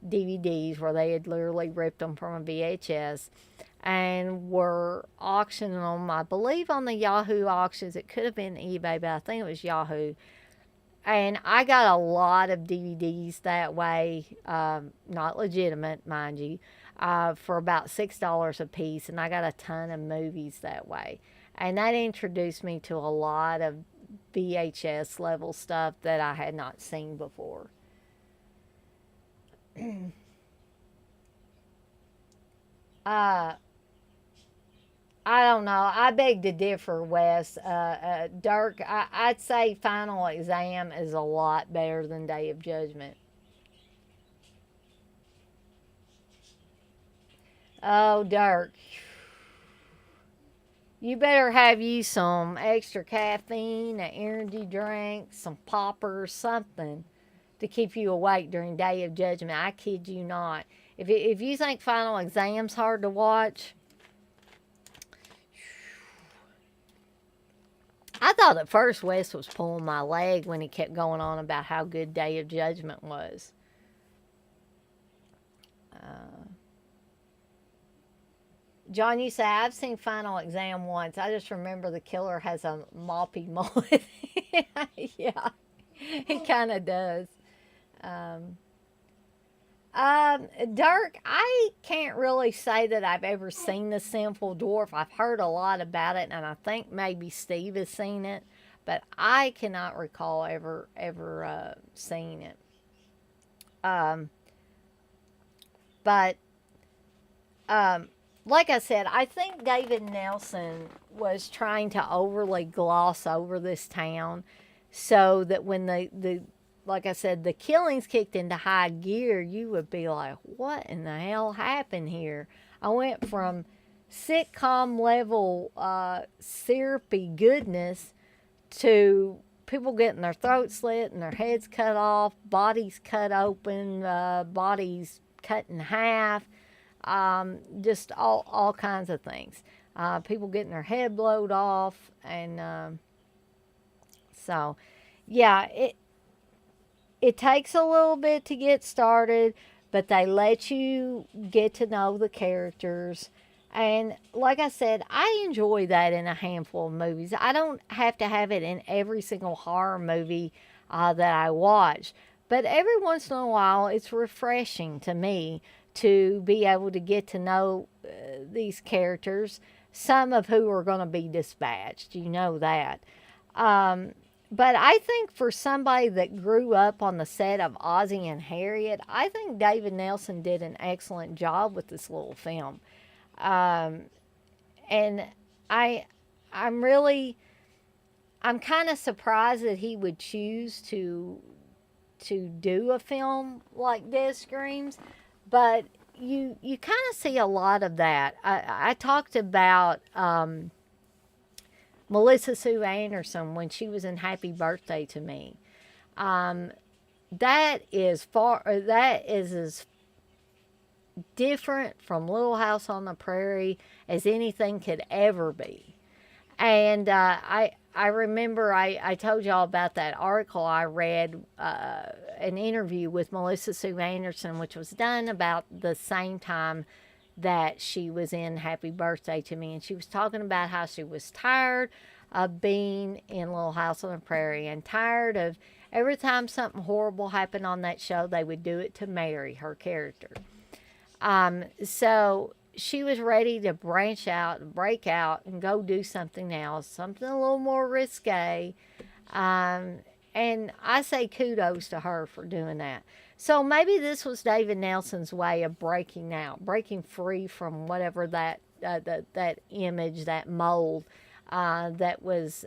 DVDs where they had literally ripped them from a VHS and were auctioning them, I believe, on the Yahoo auctions. It could have been eBay, but I think it was Yahoo. And I got a lot of DVDs that way, not legitimate, mind you, for about $6 a piece. And I got a ton of movies that way. And that introduced me to a lot of VHS level stuff that I had not seen before. Uh, I don't know. I beg to differ, Wes. Dirk, I'd say Final Exam is a lot better than Day of Judgment. Oh, Dirk, you better have you some extra caffeine, an energy drink, some poppers, something to keep you awake during Day of Judgment. I kid you not. If you think Final Exam's hard to watch, I thought at first Wes was pulling my leg when he kept going on about how good Day of Judgment was. Uh, John, you say, I've seen Final Exam once. I just remember the killer has a moppy mullet. Yeah, he kind of does. Um, Dirk, I can't really say that I've ever seen The Sinful Dwarf. I've heard a lot about it, and I think maybe Steve has seen it, but I cannot recall ever seeing it. Um, but um, like I said, I think David Nelson was trying to overly gloss over this town so that when the like I said, the killings kicked into high gear, you would be like, what in the hell happened here? I went from sitcom level syrupy goodness to people getting their throats slit and their heads cut off, bodies cut open, bodies cut in half, just all kinds of things. People getting their head blowed off, and so yeah, it takes a little bit to get started, but they let you get to know the characters. And like I said, I enjoy that in a handful of movies. I don't have to have it in every single horror movie that I watch, but every once in a while, it's refreshing to me to be able to get to know these characters, some of who are going to be dispatched. You know that. Um, but I think for somebody that grew up on the set of Ozzie and Harriet, I think David Nelson did an excellent job with this little film. Um, and I, I'm really, I'm kind of surprised that he would choose to do a film like Death Screams, but you kind of see a lot of that. I talked about Melissa Sue Anderson when she was in Happy Birthday to Me. Um, that is as different from Little House on the Prairie as anything could ever be. And I remember I told y'all about that article I read, an interview with Melissa Sue Anderson, which was done about the same time that she was in Happy Birthday to Me. And she was talking about how she was tired of being in Little House on the Prairie and tired of every time something horrible happened on that show, they would do it to Mary, her character. So she was ready to branch out, break out, and go do something else, something a little more risque. Um, and I say kudos to her for doing that. So maybe this was David Nelson's way of breaking out, breaking free from whatever that image, that mold that was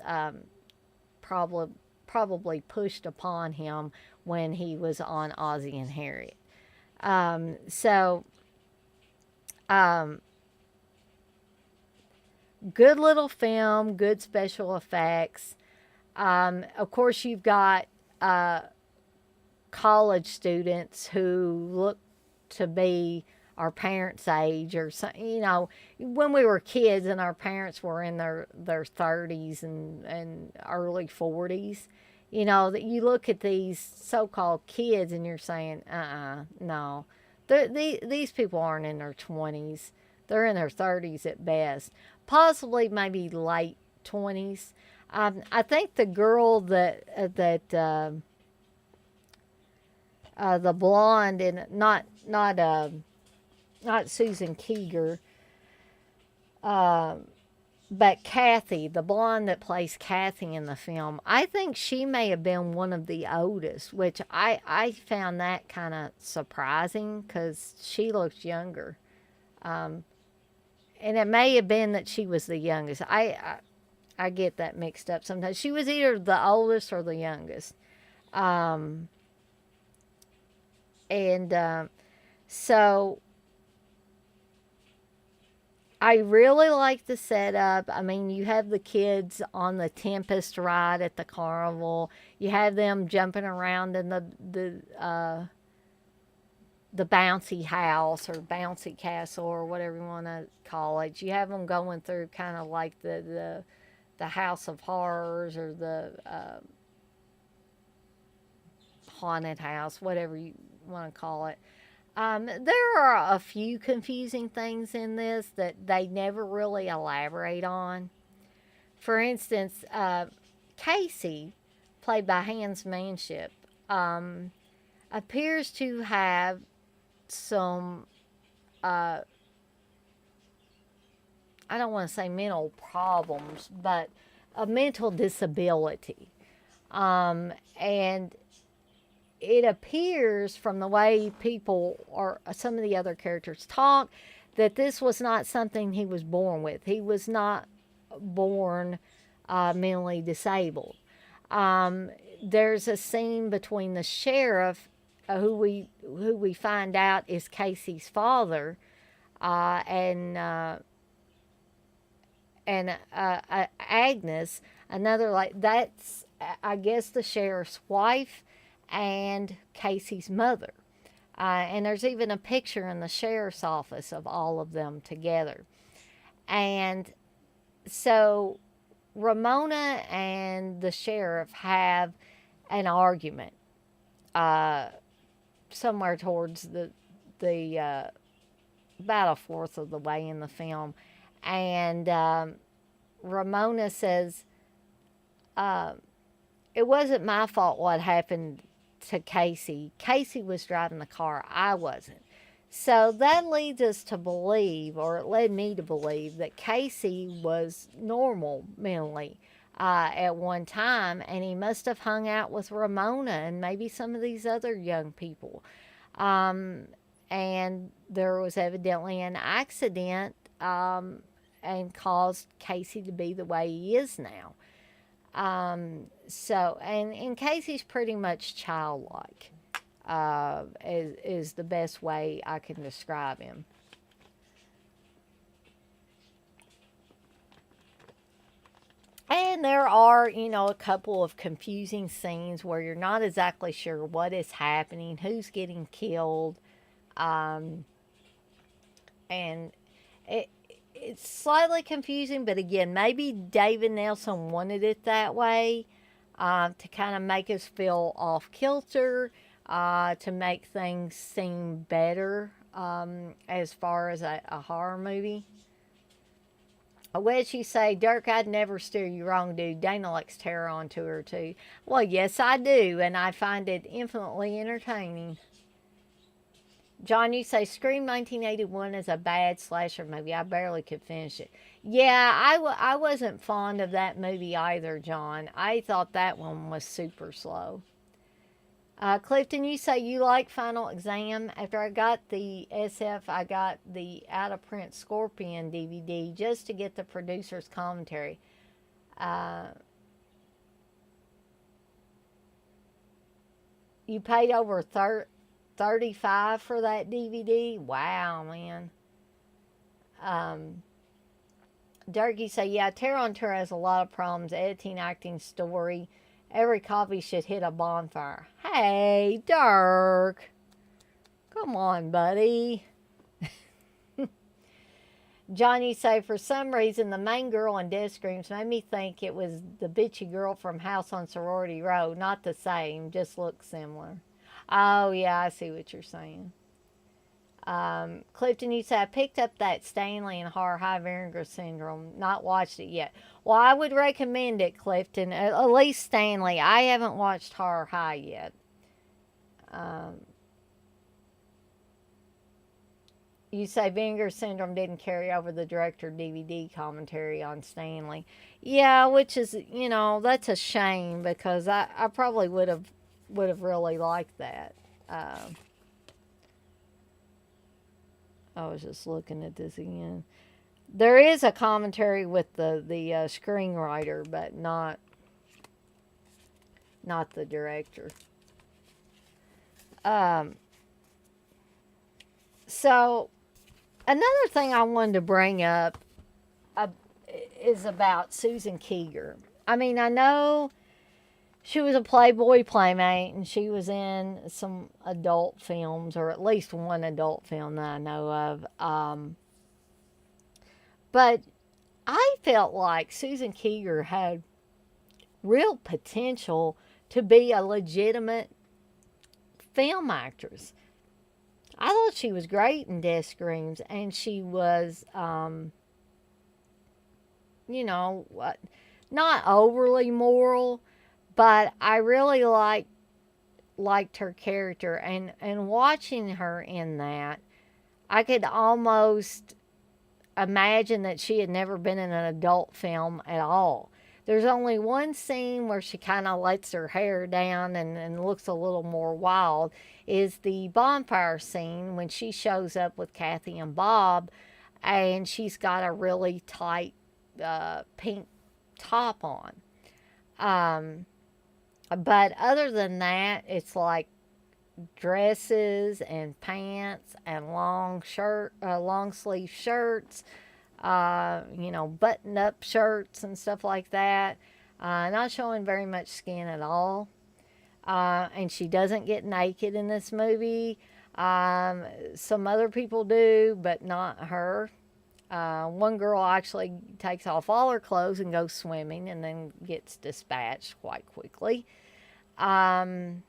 probably pushed upon him when he was on Ozzie and Harriet. So um, good little film, good special effects. Of course, you've got uh, college students who look to be our parents' age, or when we were kids and our parents were in their 30s and early 40s. That you look at these so-called kids and you're saying, no, these people aren't in their 20s. They're in their 30s at best, possibly maybe late 20s. I think the girl the blonde, and not Susan Keeger, but Kathy, the blonde that plays Kathy in the film, I think she may have been one of the oldest, which I found that kind of surprising because she looks younger. Um, and it may have been that she was the youngest. I get that mixed up sometimes. She was either the oldest or the youngest. Um, and so I really like the setup. I mean, you have the kids on the Tempest ride at the carnival. You have them jumping around in the bouncy house or bouncy castle or whatever you want to call it. You have them going through kind of like the House of Horrors or the haunted house, whatever you want to call it. There are a few confusing things in this that they never really elaborate on. For instance, Casey, played by Hans Manship, appears to have some, I don't want to say mental problems, but a mental disability. And it appears from the way people or some of the other characters talk that this was not something he was born with. He was not born mentally disabled. There's a scene between the sheriff, who we find out is Casey's father, and Agnes, another, like, that's I guess the sheriff's wife and Casey's mother. And there's even a picture in the sheriff's office of all of them together. And so Ramona and the sheriff have an argument somewhere towards the about a fourth of the way in the film. And Ramona says, it wasn't my fault what happened to Casey. Casey was driving the car. I wasn't. So that leads us to believe, or it led me to believe, that Casey was normal mentally at one time, and he must have hung out with Ramona and maybe some of these other young people. And there was evidently an accident and caused Casey to be the way he is now. And Casey's pretty much childlike, is the best way I can describe him. And there are, a couple of confusing scenes where you're not exactly sure what is happening, who's getting killed, and it it's slightly confusing, but again, maybe David Nelson wanted it that way, to kind of make us feel off kilter, to make things seem better, as far as a horror movie. What you say, Dirk? I'd never steer you wrong, dude. Dana likes terror on tour too. Well, yes, I do, and I find it infinitely entertaining. John, you say Scream 1981 is a bad slasher movie. I barely could finish it. Yeah, I wasn't fond of that movie either, John. I thought that one was super slow. Clifton, you say you like Final Exam. After I got the SF, I got the out of print Scorpion DVD just to get the producer's commentary. Uh, you paid over 35 for that DVD? Wow, man. Um, Dirk, say, yeah, Terror on Tour has a lot of problems. Editing, acting, story. Every copy should hit a bonfire. Hey, Dirk. Come on, buddy. Johnny say, for some reason, the main girl in Death Screams made me think it was the bitchy girl from House on Sorority Row. Not the same, just looks similar. Oh, yeah, I see what you're saying. Clifton, you say, I picked up that Stanley and Horror High Vinegar Syndrome. Not watched it yet. Well, I would recommend it, Clifton. At least Stanley. I haven't watched Horror High yet. Um, you say Vinegar Syndrome didn't carry over the director DVD commentary on Stanley. Yeah, which is, that's a shame because I probably would have really liked that. Uh, I was just looking at this again. There is a commentary with the screenwriter, but not the director. Um, so another thing I wanted to bring up, uh, is about Susan Keeger. I mean, I know she was a Playboy playmate, and she was in some adult films, or at least one adult film that I know of. But I felt like Susan Keeger had real potential to be a legitimate film actress. I thought she was great in Death Screams, and she was, you know, not overly moral, but I really liked her character, and watching her in that, I could almost imagine that she had never been in an adult film at all. There's only one scene where she kind of lets her hair down and looks a little more wild, is the bonfire scene when she shows up with Kathy and Bob, and she's got a really tight, pink top on. Um, but other than that, it's like dresses and pants and long sleeve shirts, button up shirts and stuff like that. Not showing very much skin at all. And she doesn't get naked in this movie. Some other people do, but not her. One girl actually takes off all her clothes and goes swimming and then gets dispatched quite quickly. Um,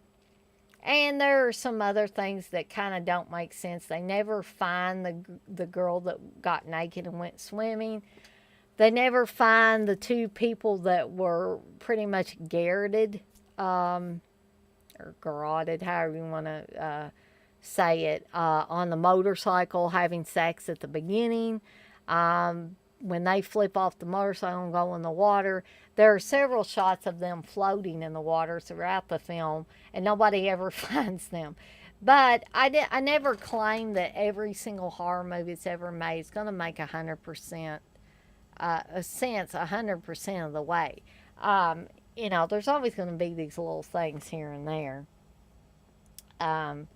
and there are some other things that kind of don't make sense. They never find the girl that got naked and went swimming. They never find the two people that were pretty much garroted, or garroted, however you want to say it, on the motorcycle having sex at the beginning. When they flip off the motorcycle and go in the water, there are several shots of them floating in the water throughout the film, and nobody ever finds them. But I never claim that every single horror movie that's ever made is going to make 100% sense 100% of the way. There's always going to be these little things here and there. Um,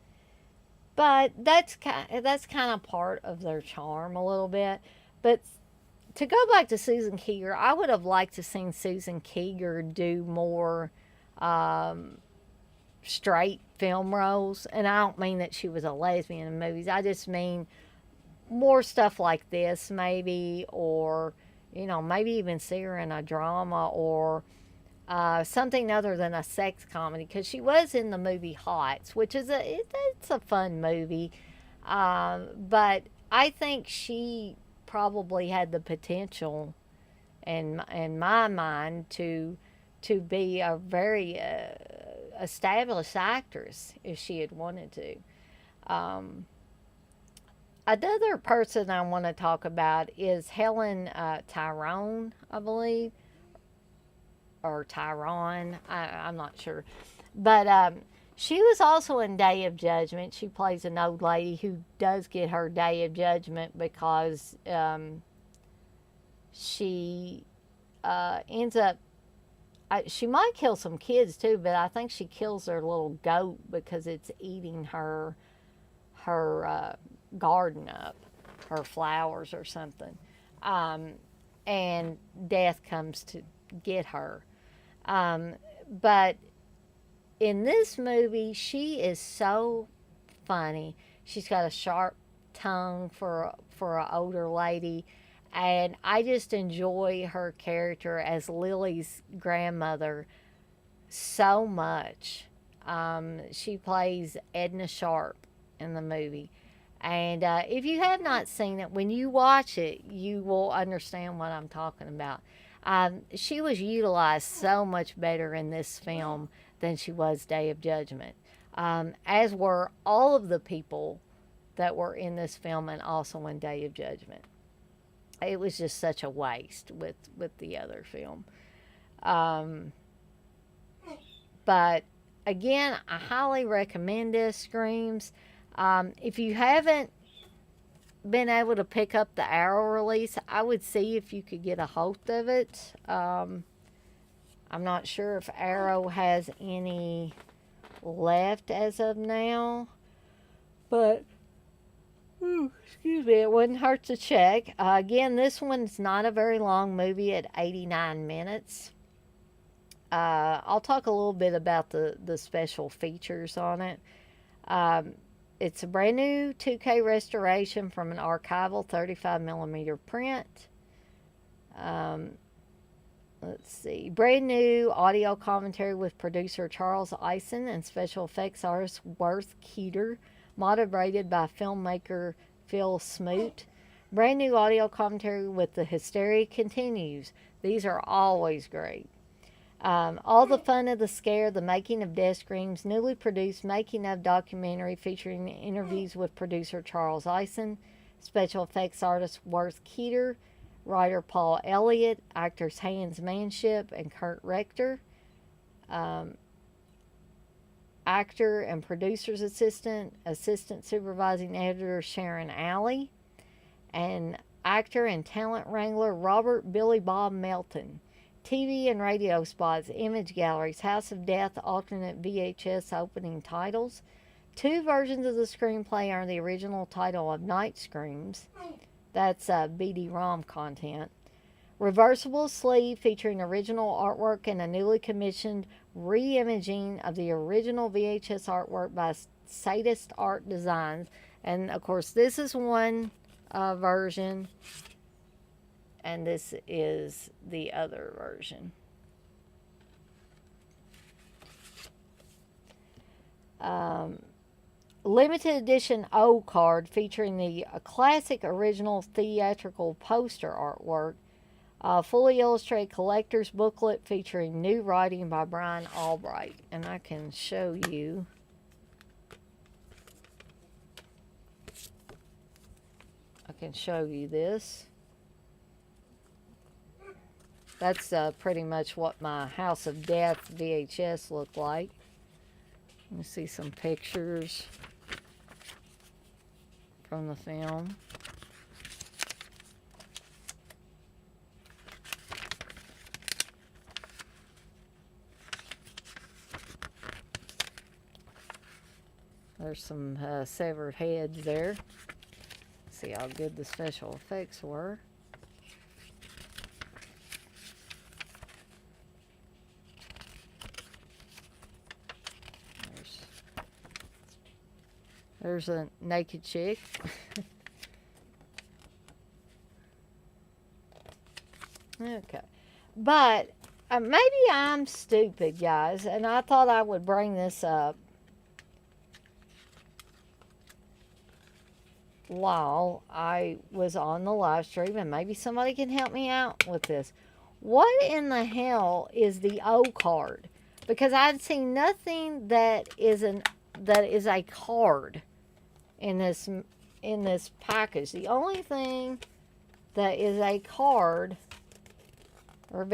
but that's kind of part of their charm a little bit. But to go back to Susan Keeger, I would have liked to seen Susan Keeger do more, straight film roles. And I don't mean that she was a lesbian in movies. I just mean more stuff like this, maybe, or, you know, maybe even see her in a drama or something other than a sex comedy, because she was in the movie Hots, which is it's a fun movie, but I think she probably had the potential in my mind to be a very established actress if she had wanted to. Um, Another person I want to talk about is Helen Tyrone, I believe, or Tyrone. I'm not sure, but she was also in Day of Judgment. She plays an old lady who does get her Day of Judgment because she ends up. She might kill some kids too, but I think she kills their little goat because it's eating her garden up, her flowers or something, um, and death comes to get her. Um, but in this movie, she is so funny. She's got a sharp tongue for an older lady, and I just enjoy her character as Lily's grandmother so much. She plays Edna Sharp in the movie. And if you have not seen it, when you watch it, you will understand what I'm talking about. She was utilized so much better in this film than she was Day of Judgment, as were all of the people that were in this film and also in Day of Judgment. It was just such a waste with the other film. Um, but again, I highly recommend this, Screams. If you haven't been able to pick up the Arrow release, I would see if you could get a hold of it. I'm not sure if Arrow has any left as of now, but excuse me, it wouldn't hurt to check. Again, this one's not a very long movie at 89 minutes. I'll talk a little bit about the special features on it. Um, it's a brand new 2K restoration from an archival 35 millimeter print. Um, let's see. Brand new audio commentary with producer Charles Eisen and special effects artist Worth Keeter, moderated by filmmaker Phil Smoot. Brand new audio commentary with The Hysteria Continues. These are always great. All the fun of the scare, the making of Death Screams, newly produced making of documentary featuring interviews with producer Charles Eisen, special effects artist Worth Keeter, writer Paul Elliott, actors Hans Manship and Kurt Rector, um, actor and producer's assistant, assistant supervising editor Sharon Alley, and actor and talent wrangler Robert Billy Bob Melton. TV and radio spots, image galleries, House of Death, alternate VHS opening titles. 2 versions of the screenplay are the original title of Night Screams. That's BD-ROM content. Reversible sleeve featuring original artwork and a newly commissioned re-imaging of the original VHS artwork by Sadist Art Designs. And of course, this is one version, and this is the other version. Limited edition O card featuring the classic original theatrical poster artwork. Fully illustrated collector's booklet featuring new writing by Brian Albright. And I can show you. This. That's pretty much what my House of Death VHS looked like. Let me see some pictures from the film. There's some severed heads there. See how good the special effects were. There's a naked chick. Okay. But maybe I'm stupid, guys, and I thought I would bring this up while I was on the live stream, and maybe somebody can help me out with this. What in the hell is the O card? Because I'd seen nothing that is a card in this package. The only thing that is a card or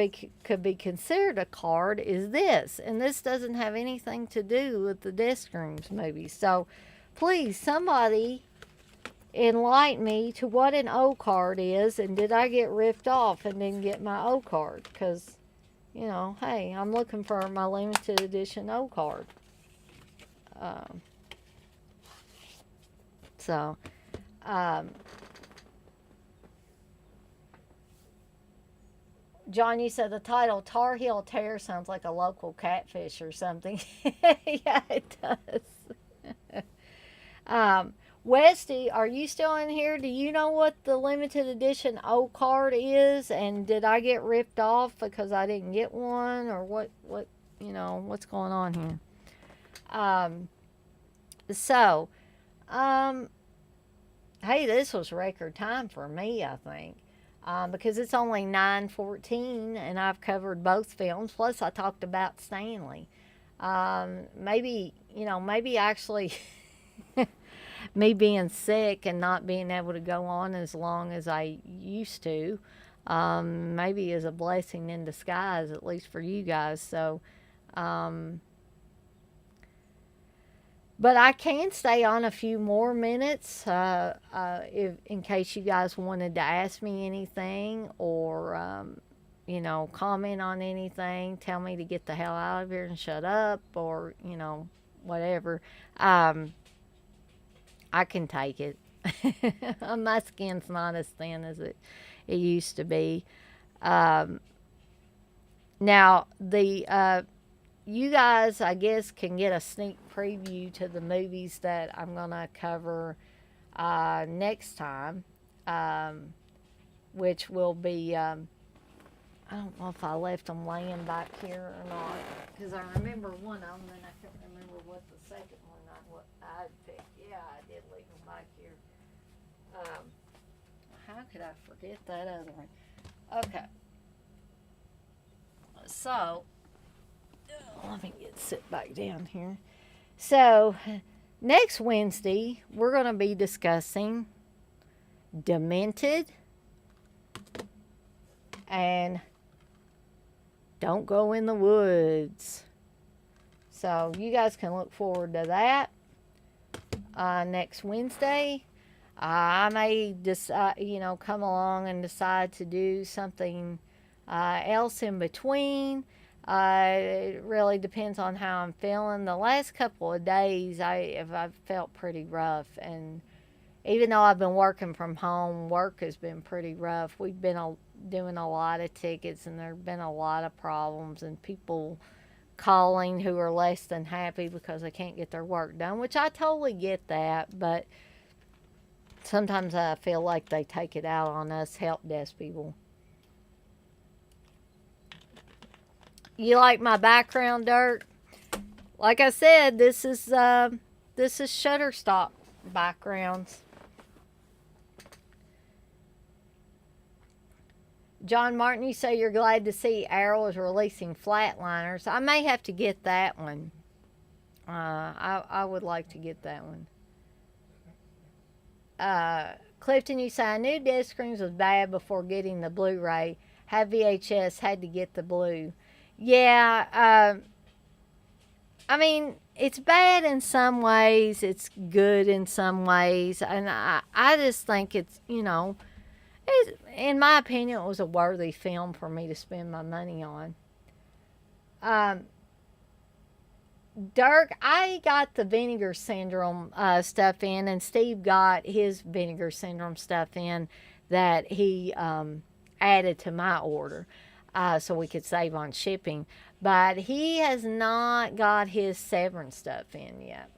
could be considered a card is this, and this doesn't have anything to do with the Death Screams movie. So please, somebody enlighten me to what an O card is, and did I get ripped off and didn't get my O card? Because, hey, I'm looking for my limited edition O card. Um, so, um, John, you said the title Tar Heel Tear sounds like a local catfish or something. Yeah, it does. Westy, are you still in here? Do you know what the limited edition O card is? And did I get ripped off because I didn't get one? Or what's going on here? Um, so, um, hey, this was record time for me, I think. Because it's only 9:14 and I've covered both films. Plus, I talked about Stanley. Maybe actually me being sick and not being able to go on as long as I used to, maybe is a blessing in disguise, at least for you guys. So, um, but I can stay on a few more minutes if in case you guys wanted to ask me anything or comment on anything, tell me to get the hell out of here and shut up, or whatever. Um, I can take it. My skin's not as thin as it used to be. Um, Now the you guys, I guess, can get a sneak preview to the movies that I'm gonna cover next time, um, which will be. I don't know if I left them laying back here or not, because I remember one of them, and I can't remember what the second one what I picked. Yeah, I did leave them back here. Um, how could I forget that other one? Okay, so let me sit back down here. So next Wednesday, we're going to be discussing Demented and Don't Go in the Woods. So you guys can look forward to that next Wednesday. I may just, come along and decide to do something else in between. It really depends on how I'm feeling. The last couple of days, I've felt pretty rough, and even though I've been working from home, work has been pretty rough. We've been doing a lot of tickets, and there've been a lot of problems, and people calling who are less than happy because they can't get their work done, which I totally get that, but sometimes I feel like they take it out on us help desk people. You like my background, Dirk? Like I said, this is Shutterstock backgrounds. John Martin, you say you're glad to see Arrow is releasing Flatliners. I may have to get that one. I would like to get that one. Clifton, you say I knew Dead Screams was bad before getting the Blu-ray. Had VHS, had to get the blue. Yeah, I mean, it's bad in some ways, it's good in some ways, and I just think in my opinion, it was a worthy film for me to spend my money on. Um, Dirk, I got the Vinegar Syndrome stuff in, and Steve got his Vinegar Syndrome stuff in that he added to my order so we could save on shipping. But he has not got his Severance stuff in yet.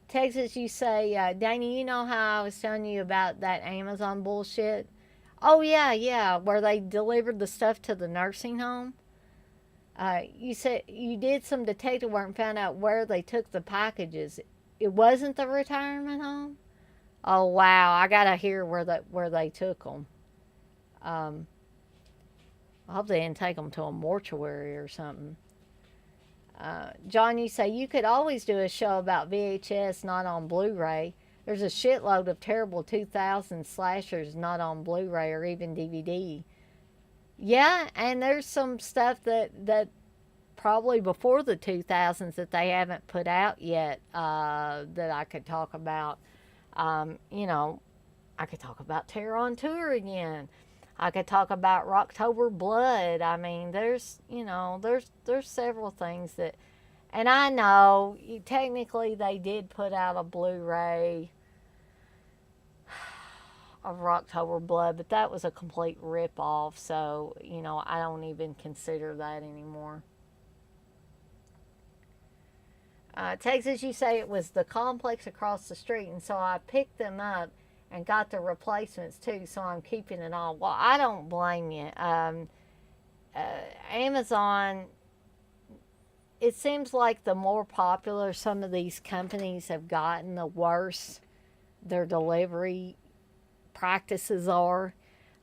Texas, you say, Danny, you know how I was telling you about that Amazon bullshit? Oh yeah, yeah, where they delivered the stuff to the nursing home. You said you did some detective work and found out where they took the packages. It wasn't the retirement home. Oh wow, I gotta hear where they took them. Um, I hope they didn't take them to a mortuary or something. John, you say you could always do a show about VHS not on Blu-ray. There's a shitload of terrible 2000 slashers not on Blu-ray or even DVD. Yeah, and there's some stuff that probably before the 2000s that they haven't put out yet that I could talk about. You know, I could talk about Terror on Tour again. I could talk about Rocktober Blood. I mean, there's several things that, and I know technically they did put out a Blu-ray of Rocktober Blood, but that was a complete rip-off. So I don't even consider that anymore. Texas, you say it was the complex across the street, and so I picked them up and got the replacements too. So I'm keeping it all. Well, I don't blame you. Uh, Amazon. It seems like the more popular some of these companies have gotten, the worse their delivery practices are.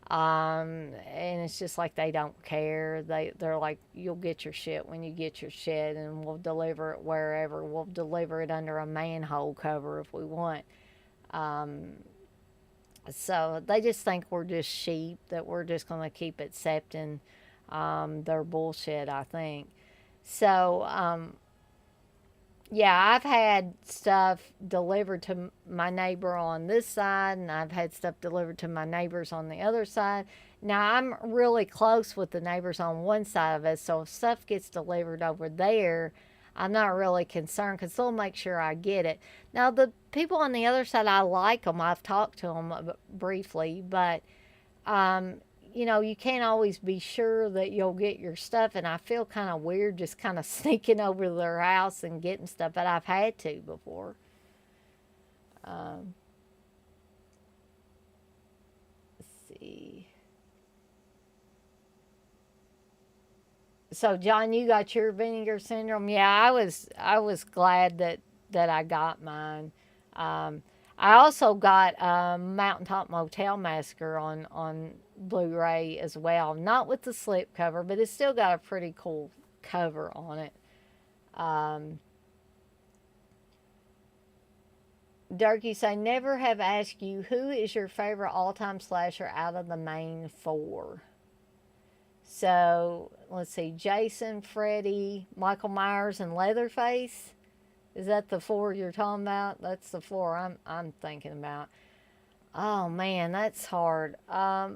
And it's just like they don't care. They're like, you'll get your shit when you get your shit, and we'll deliver it wherever. We'll deliver it under a manhole cover if we want. Um, so they just think we're just sheep, that we're just going to keep accepting their bullshit, I think. So, yeah, I've had stuff delivered to my neighbor on this side, and I've had stuff delivered to my neighbors on the other side. Now, I'm really close with the neighbors on one side of us, so if stuff gets delivered over there, I'm not really concerned because they'll make sure I get it. Now, the people on the other side, I like them. I've talked to them briefly, but um, you can't always be sure that you'll get your stuff. And I feel kind of weird just kind of sneaking over to their house and getting stuff, but I've had to before. Um, let's see. So, John, you got your vinegar syndrome. Yeah, I was glad that I got mine. Um, I also got Mountaintop Motel Massacre on Blu-ray as well. Not with the slip cover, but it's still got a pretty cool cover on it. Um, Dirk, you say never have asked you who is your favorite all-time slasher out of the main four. So let's see, Jason, Freddy, Michael Myers, and Leatherface. Is that the four you're talking about? That's the four I'm thinking about. Oh man, that's hard. I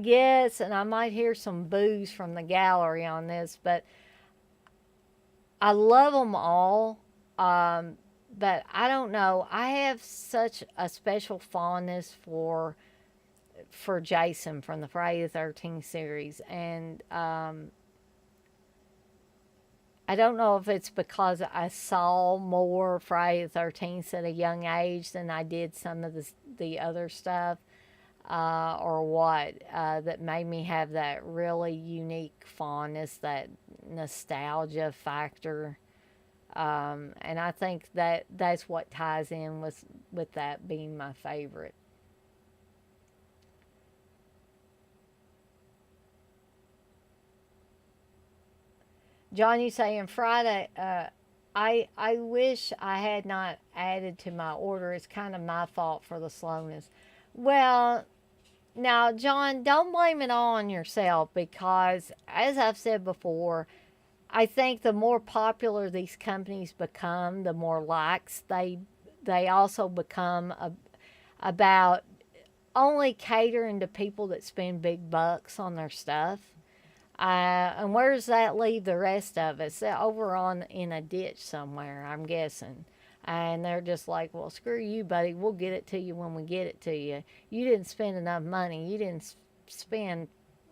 guess, and I might hear some boos from the gallery on this, but I love them all. Um, but I don't know. I have such a special fondness for Jason from the Friday the 13th series, and I don't know if it's because I saw more Friday the 13th at a young age than I did some of the other stuff, or what, that made me have that really unique fondness, that nostalgia factor. And I think that's what ties in with that being my favorite. John, you saying Friday? I wish I had not added to my order. It's kind of my fault for the slowness. Well, now, John, don't blame it all on yourself because, as I've said before, I think the more popular these companies become, the more likes they also become about only catering to people that spend big bucks on their stuff. And where does that leave the rest of us? Over on in a ditch somewhere, I'm guessing. And they're just like, well, screw you, buddy. We'll get it to you when we get it to you. You didn't spend enough money. You didn't spend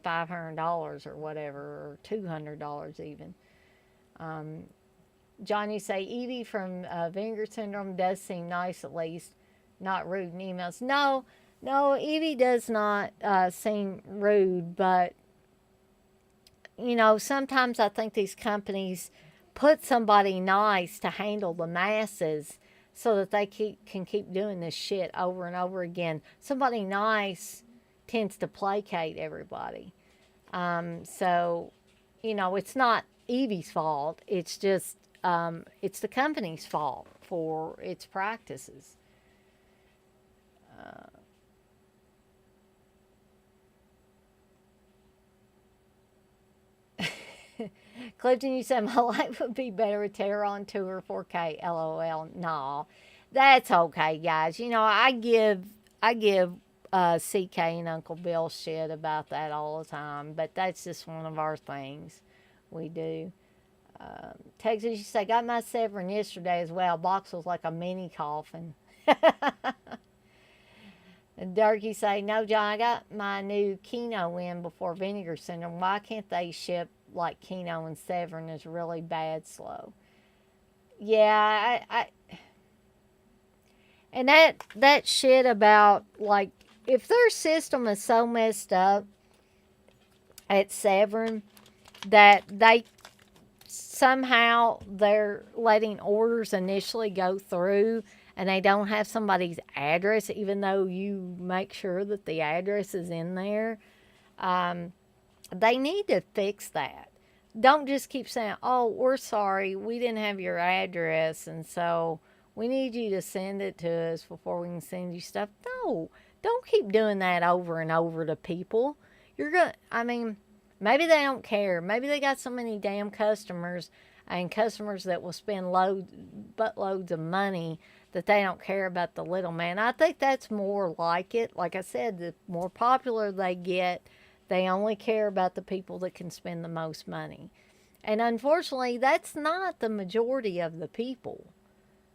$500 or whatever, or $200 even. Um, John, you say Evie from Vinegar Syndrome does seem nice, at least, not rude in emails. No, No, Evie does not seem rude, but sometimes I think these companies put somebody nice to handle the masses so that they can keep doing this shit over and over again. Somebody nice tends to placate everybody. So, it's not Evie's fault. It's just, it's the company's fault for its practices. Clifton, you said my life would be better with Terror on tour 4K. LOL. No, that's okay, guys. I give CK and Uncle Bill shit about that all the time, but that's just one of our things we do. Texas, you say, got my Severin yesterday as well. Box was like a mini coffin. And Darky say, no, John, I got my new Keno in before Vinegar Syndrome. Why can't they ship like Keno and Severin is really bad slow? Yeah, and that shit about like if their system is so messed up at Severin that they're letting orders initially go through and they don't have somebody's address, even though you make sure that the address is in there. They need to fix that. Don't just keep saying, oh, we're sorry, we didn't have your address, and so we need you to send it to us before we can send you stuff. No, don't keep doing that over and over to people. I mean, maybe they don't care. Maybe they got so many damn customers and customers that will spend buttloads of money that they don't care about the little man. I think that's more like it. Like I said, the more popular they get, they only care about the people that can spend the most money. And unfortunately, that's not the majority of the people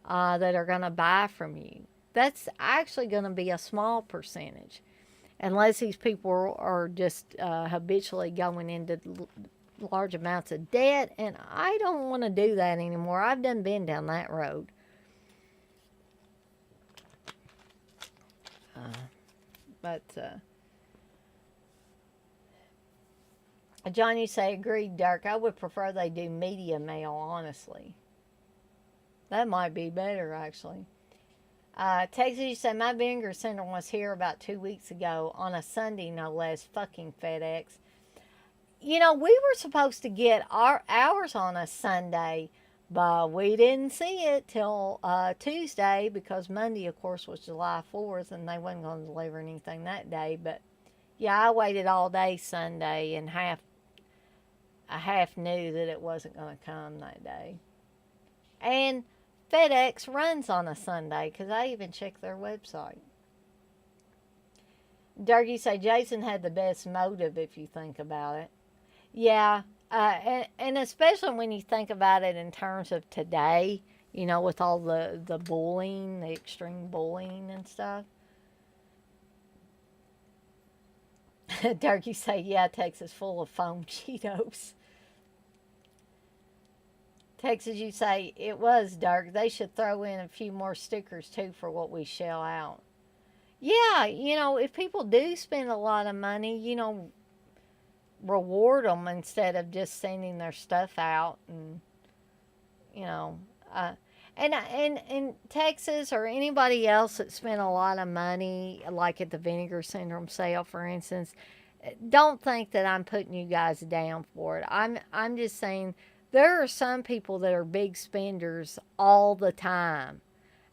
that are going to buy from you. That's actually going to be a small percentage. Unless these people are just habitually going into large amounts of debt. And I don't want to do that anymore. I've done been down that road. But John, you say, agreed, Dirk. I would prefer they do media mail, honestly. That might be better, actually. Texas, you say, my vinegar syndrome was here about 2 weeks ago on a Sunday, no less. Fucking FedEx. We were supposed to get ours on a Sunday, but we didn't see it till Tuesday because Monday, of course, was July 4th, and they wasn't going to deliver anything that day. But yeah, I waited all day Sunday and I half knew that it wasn't going to come that day. And FedEx runs on a Sunday because I even checked their website. Durgy say Jason had the best motive if you think about it. Yeah, and especially when you think about it in terms of today, with all the bullying, the extreme bullying and stuff. Durgy say, yeah, Texas full of foam Cheetos. Texas, you say, it was dark. They should throw in a few more stickers, too, for what we shell out. Yeah, if people do spend a lot of money, reward them instead of just sending their stuff out. And, you know, and in Texas or anybody else that spent a lot of money, like at the Vinegar Syndrome sale, for instance, don't think that I'm putting you guys down for it. I'm just saying there are some people that are big spenders all the time.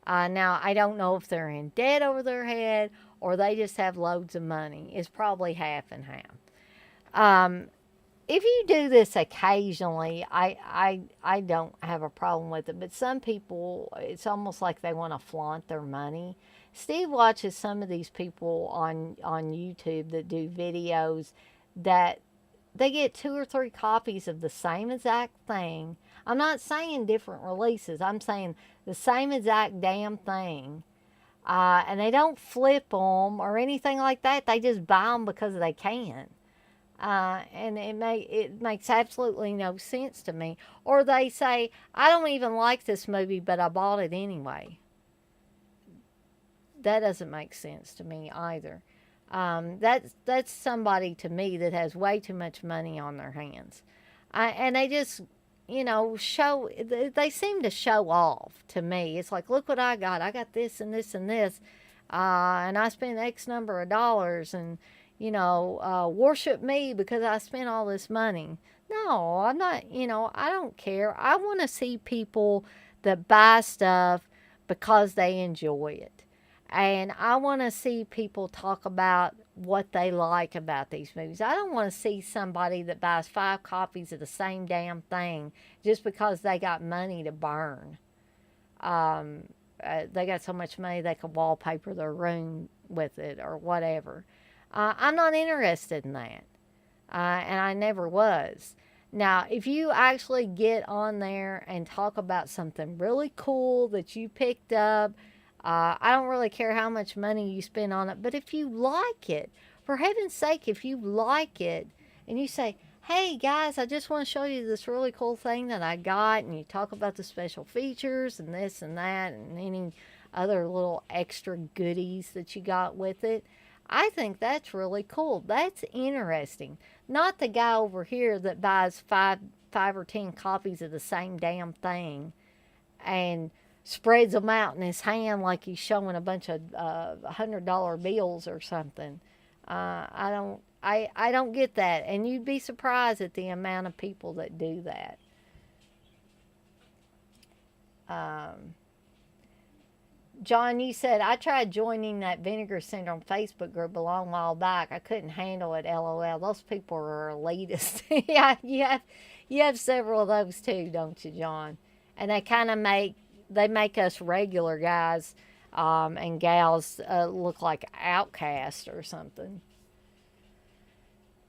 Now, I don't know if they're in debt over their head or they just have loads of money. It's probably half and half. If you do this occasionally, I don't have a problem with it. But some people, it's almost like they want to flaunt their money. Steve watches some of these people on YouTube that do videos that they get 2 or 3 copies of the same exact thing. I'm not saying different releases. I'm saying the same exact damn thing. And they don't flip them or anything like that. They just buy them because they can. And it makes absolutely no sense to me. Or they say, I don't even like this movie, but I bought it anyway. that doesn't make sense to me either. That's somebody to me that has way too much money on their hands, and they just, show. They seem to show off to me. It's like, look what I got. I got this and this and this, and I spent X number of dollars, and worship me because I spent all this money. No, I'm not. I don't care. I want to see people that buy stuff because they enjoy it. And I want to see people talk about what they like about these movies. I don't want to see somebody that buys 5 copies of the same damn thing just because they got money to burn. They got so much money they could wallpaper their room with it or whatever. I'm not interested in that. And I never was. Now, if you actually get on there and talk about something really cool that you picked up, I don't really care how much money you spend on it, but if you like it, for heaven's sake, if you like it and you say, hey guys, I just want to show you this really cool thing that I got, and you talk about the special features and this and that and any other little extra goodies that you got with it, I think that's really cool. That's interesting. Not the guy over here that buys five or 10 copies of the same damn thing and spreads them out in his hand like he's showing a bunch of $100 bills or something. I don't get that, and you'd be surprised at the amount of people that do that. John, you said, I tried joining that Vinegar Syndrome Facebook group a long while back. I couldn't handle it, LOL. Those people are elitist. Yeah, you have several of those too, don't you, John? And they make us regular guys and gals look like outcasts or something.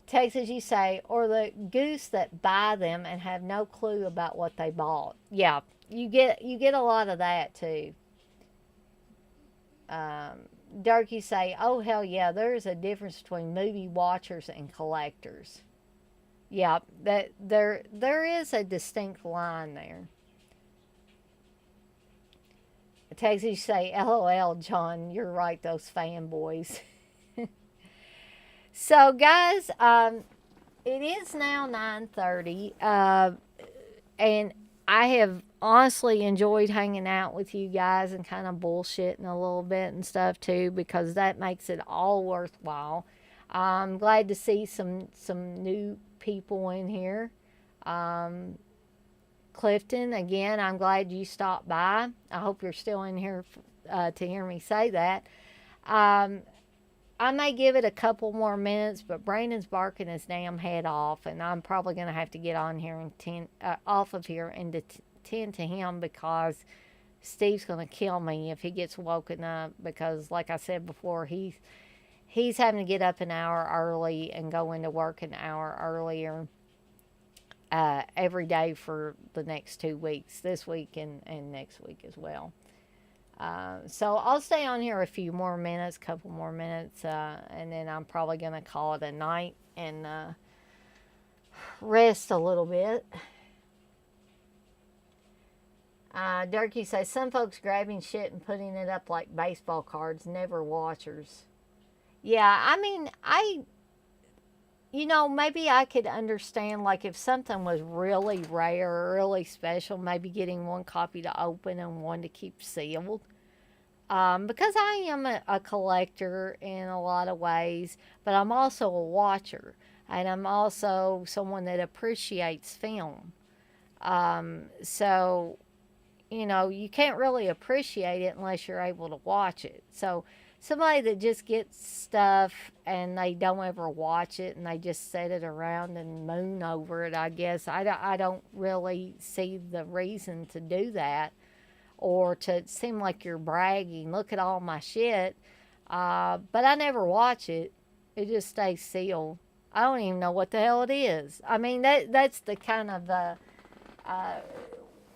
Texas, you say, or the goose that buy them and have no clue about what they bought. Yeah, you get a lot of that too. Dirk, you say, oh hell yeah, there is a difference between movie watchers and collectors. Yeah, that there is a distinct line there. Texas, you say, LOL, John, you're right, those fanboys. So, guys, it is now 9:30, and I have honestly enjoyed hanging out with you guys and kind of bullshitting a little bit and stuff too, because that makes it all worthwhile. I'm glad to see some new people in here. Clifton, again, I'm glad you stopped by. I hope you're still in here to hear me say that. I may give it a couple more minutes, but Brandon's barking his damn head off, and I'm probably going to have to get on here and off of here and tend to him, because Steve's going to kill me if he gets woken up, because like I said before, he's having to get up an hour early and go into work an hour earlier every day for the next 2 weeks, this week and next week as well. So I'll stay on here a few more minutes, couple more minutes, and then I'm probably going to call it a night and rest a little bit. Durkee says, some folks grabbing shit and putting it up like baseball cards, never watchers. Yeah, I mean, maybe I could understand, like, if something was really rare or really special, maybe getting one copy to open and one to keep sealed. Because I am a collector in a lot of ways, but I'm also a watcher, and I'm also someone that appreciates film. So, you can't really appreciate it unless you're able to watch it. So, somebody that just gets stuff and they don't ever watch it and they just set it around and moon over it, I guess, I don't really see the reason to do that, or to seem like you're bragging, look at all my shit. But I never watch it. It just stays sealed. I don't even know what the hell it is. I mean, that's the kind of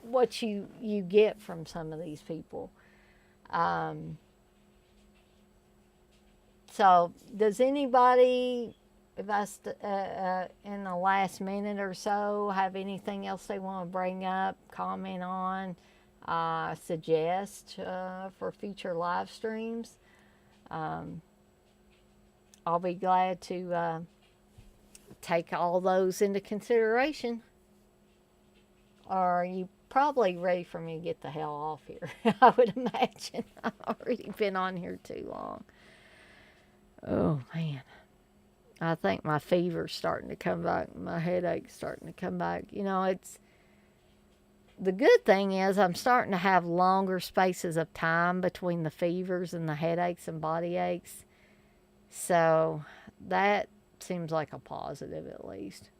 what you get from some of these people. So, does anybody, if in the last minute or so, have anything else they want to bring up, comment on, suggest for future live streams? Um, I'll be glad to take all those into consideration. Are you probably ready for me to get the hell off here? I would imagine. I've already been on here too long. Oh, man. I think my fever's starting to come back. My headache's starting to come back. It's the good thing is I'm starting to have longer spaces of time between the fevers and the headaches and body aches. So that seems like a positive at least.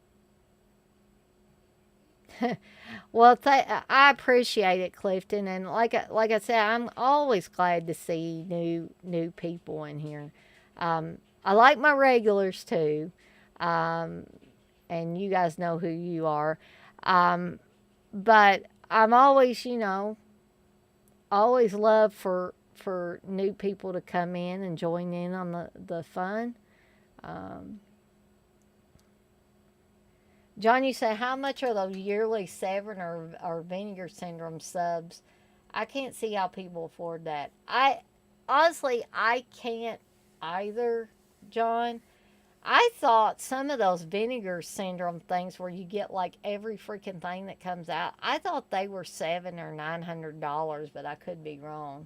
Well, I appreciate it, Clifton, and like I said, I'm always glad to see new people in here. I like my regulars too, um, and you guys know who you are. Um, but I'm always, always love for new people to come in and join in on the fun. Um, John, you say, how much are those yearly Severn or Vinegar Syndrome subs? I can't see how people afford that. Honestly, I can't either, John. I thought some of those Vinegar Syndrome things where you get like every freaking thing that comes out, I thought they were $700 or $900, but I could be wrong.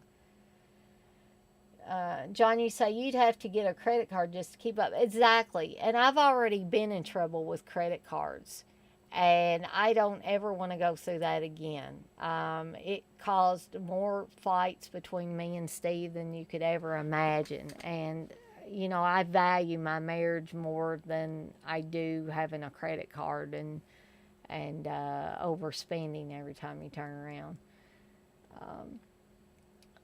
John, you say you'd have to get a credit card just to keep up. Exactly. And I've already been in trouble with credit cards. And I don't ever want to go through that again. It caused more fights between me and Steve than you could ever imagine. And, I value my marriage more than I do having a credit card and overspending every time you turn around. Um,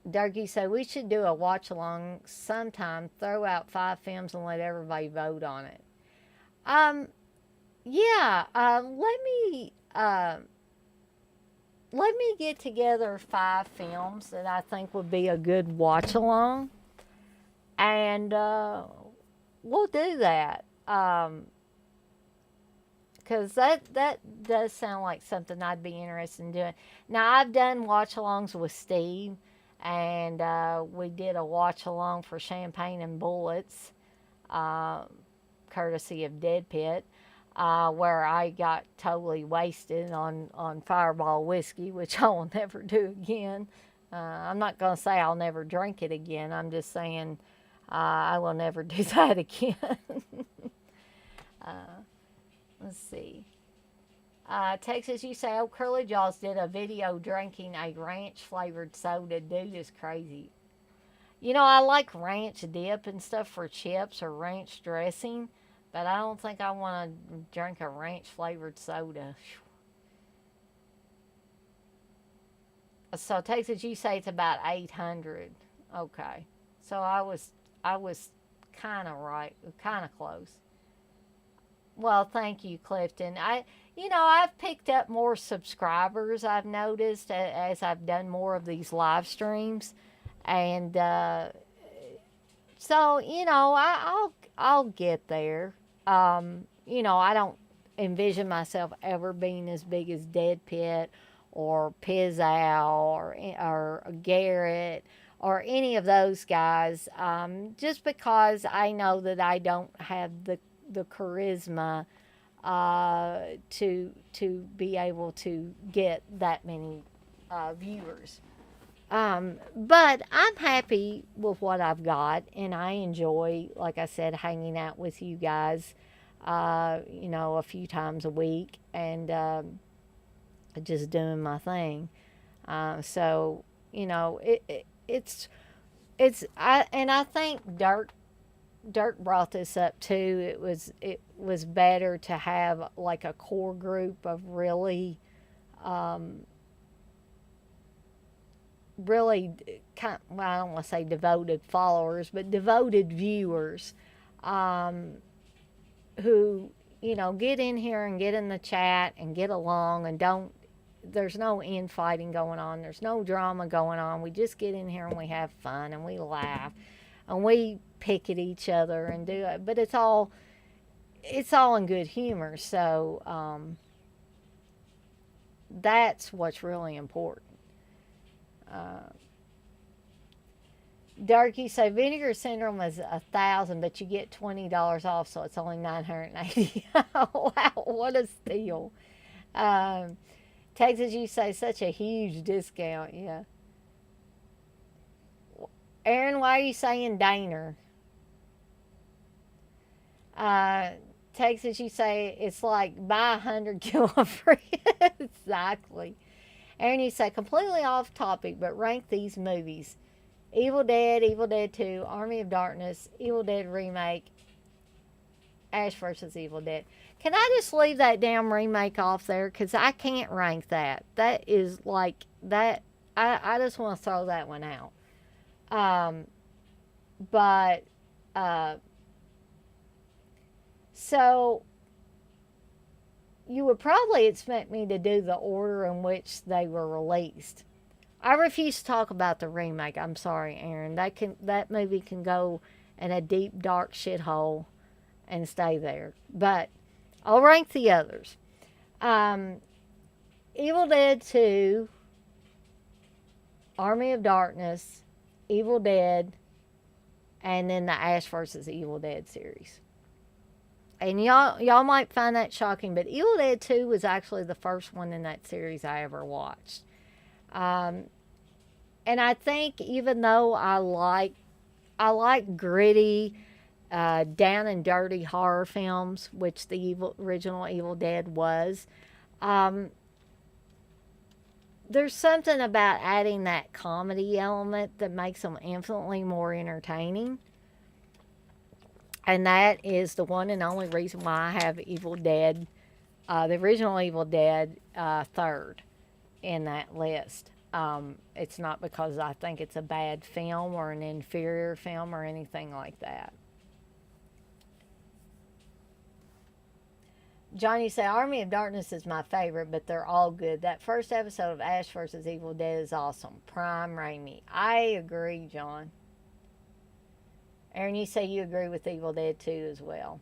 Dougie said we should do a watch along sometime. Throw out 5 films and let everybody vote on it. Um, yeah. Let me get together 5 films that I think would be a good watch along, and we'll do that. Because that does sound like something I'd be interested in doing. Now I've done watch alongs with Steve, and we did a watch along for Champagne and Bullets, uh, courtesy of Dead Pit, where I got totally wasted on Fireball whiskey, which I will never do again. I'm not going to say I'll never drink it again. I'm just saying I will never do that again. uh, let's see. Texas, you say, oh, Curly Jaws did a video drinking a ranch flavored soda. Dude is crazy. I like ranch dip and stuff for chips or ranch dressing, but I don't think I want to drink a ranch flavored soda. So Texas, you say it's about 800. Okay, so I was kind of right, kind of close. Well, thank you, Clifton. I've picked up more subscribers. I've noticed as I've done more of these live streams, and so I'll get there. I don't envision myself ever being as big as Dead Pit or Pizzal or Garrett or any of those guys, just because I know that I don't have the charisma to be able to get that many viewers. But I'm happy with what I've got, and I enjoy, like I said, hanging out with you guys, a few times a week and just doing my thing. So, I think Dirk brought this up too. It was better to have like a core group of um, really kind. Well, I don't want to say devoted followers, but devoted viewers, um, who get in here and get in the chat and get along and don't. There's no infighting going on. There's no drama going on. We just get in here and we have fun and we laugh and we pick at each other and do it. But it's all in good humor. So that's what's really important. Uh, Dark, you say Vinegar Syndrome is 1,000, but you get $20 off, so it's only 980. Wow, what a steal! Um, Texas, you say such a huge discount. Yeah. Aaron, why are you saying Daner? Uh, Texas, you say it's like buy 100 kill free. Exactly. Aaron, you say completely off topic, but rank these movies: Evil Dead, Evil Dead 2, Army of Darkness, Evil Dead Remake, Ash versus Evil Dead. Can I just leave that damn remake off there? Because I can't rank that. That is like, that. I just want to throw that one out. Um, but, uh, so you would probably expect me to do the order in which they were released. I refuse to talk about the remake. I'm sorry, Aaron. That movie can go in a deep dark shithole and stay there. But I'll rank the others. Um, Evil Dead 2, Army of Darkness, Evil Dead, and then the Ash versus Evil Dead series. And y'all might find that shocking, but Evil Dead 2 was actually the first one in that series I ever watched. Um, and I think even though I like gritty, down and dirty horror films, which the original Evil Dead was, um, there's something about adding that comedy element that makes them infinitely more entertaining. And that is the one and only reason why I have Evil Dead, the original Evil Dead, third in that list. It's not because I think it's a bad film or an inferior film or anything like that. Johnny say Army of Darkness is my favorite, but they're all good. That first episode of Ash versus Evil Dead is awesome. Prime Raimi. I agree, John. Aaron, you say you agree with Evil Dead 2 as well.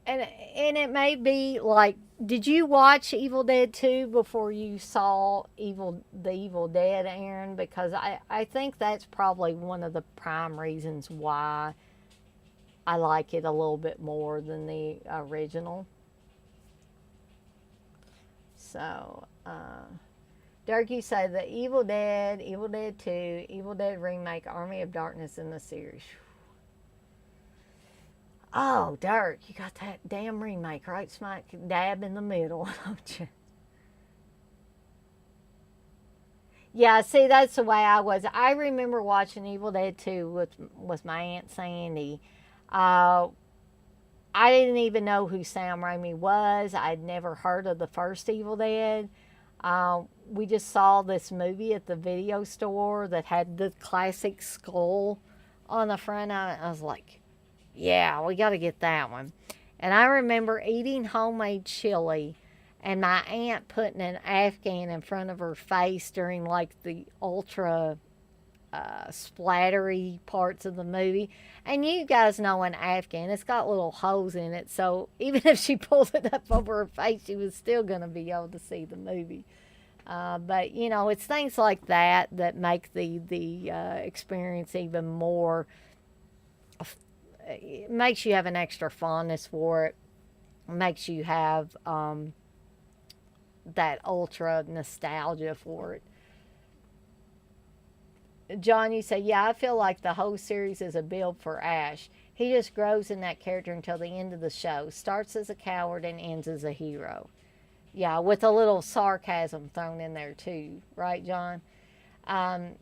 And it may be like, did you watch Evil Dead 2 before you saw the Evil Dead, Aaron? Because I think that's probably one of the prime reasons why I like it a little bit more than the original. So, Dirk, you say the Evil Dead, Evil Dead 2, Evil Dead Remake, Army of Darkness in the series. Oh, Dirk, you got that damn remake right smack dab in the middle, don't you? Yeah, see, that's the way I was. I remember watching Evil Dead 2 with my Aunt Sandy. Uh, I didn't even know who Sam Raimi was. I'd never heard of the first Evil Dead. We just saw this movie at the video store that had the classic skull on the front of it. I was like, yeah, we got to get that one. And I remember eating homemade chili and my aunt putting an Afghan in front of her face during like the ultra splattery parts of the movie. And you guys know an Afghan, it's got little holes in it. So even if she pulls it up over her face, she was still going to be able to see the movie. But you know, it's things like that that make the experience even more. It makes you have an extra fondness for it. It makes you have that ultra nostalgia for it. John, you say, yeah, I feel like the whole series is a build for Ash. He just grows in that character until the end of the show. Starts as a coward and ends as a hero. Yeah, with a little sarcasm thrown in there too, right, John? Um,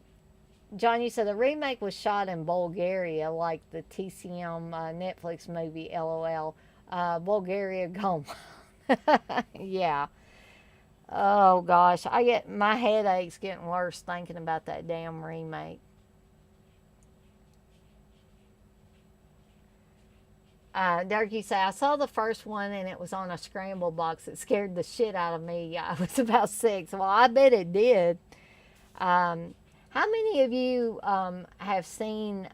John, you said the remake was shot in Bulgaria, like the TCM Netflix movie, LOL. Bulgaria gone. Yeah. Oh gosh, I get my headache's getting worse thinking about that damn remake. Derek, you say I saw the first one and it was on a scramble box. It scared the shit out of me. I was about 6. Well, I bet it did. How many of you have seen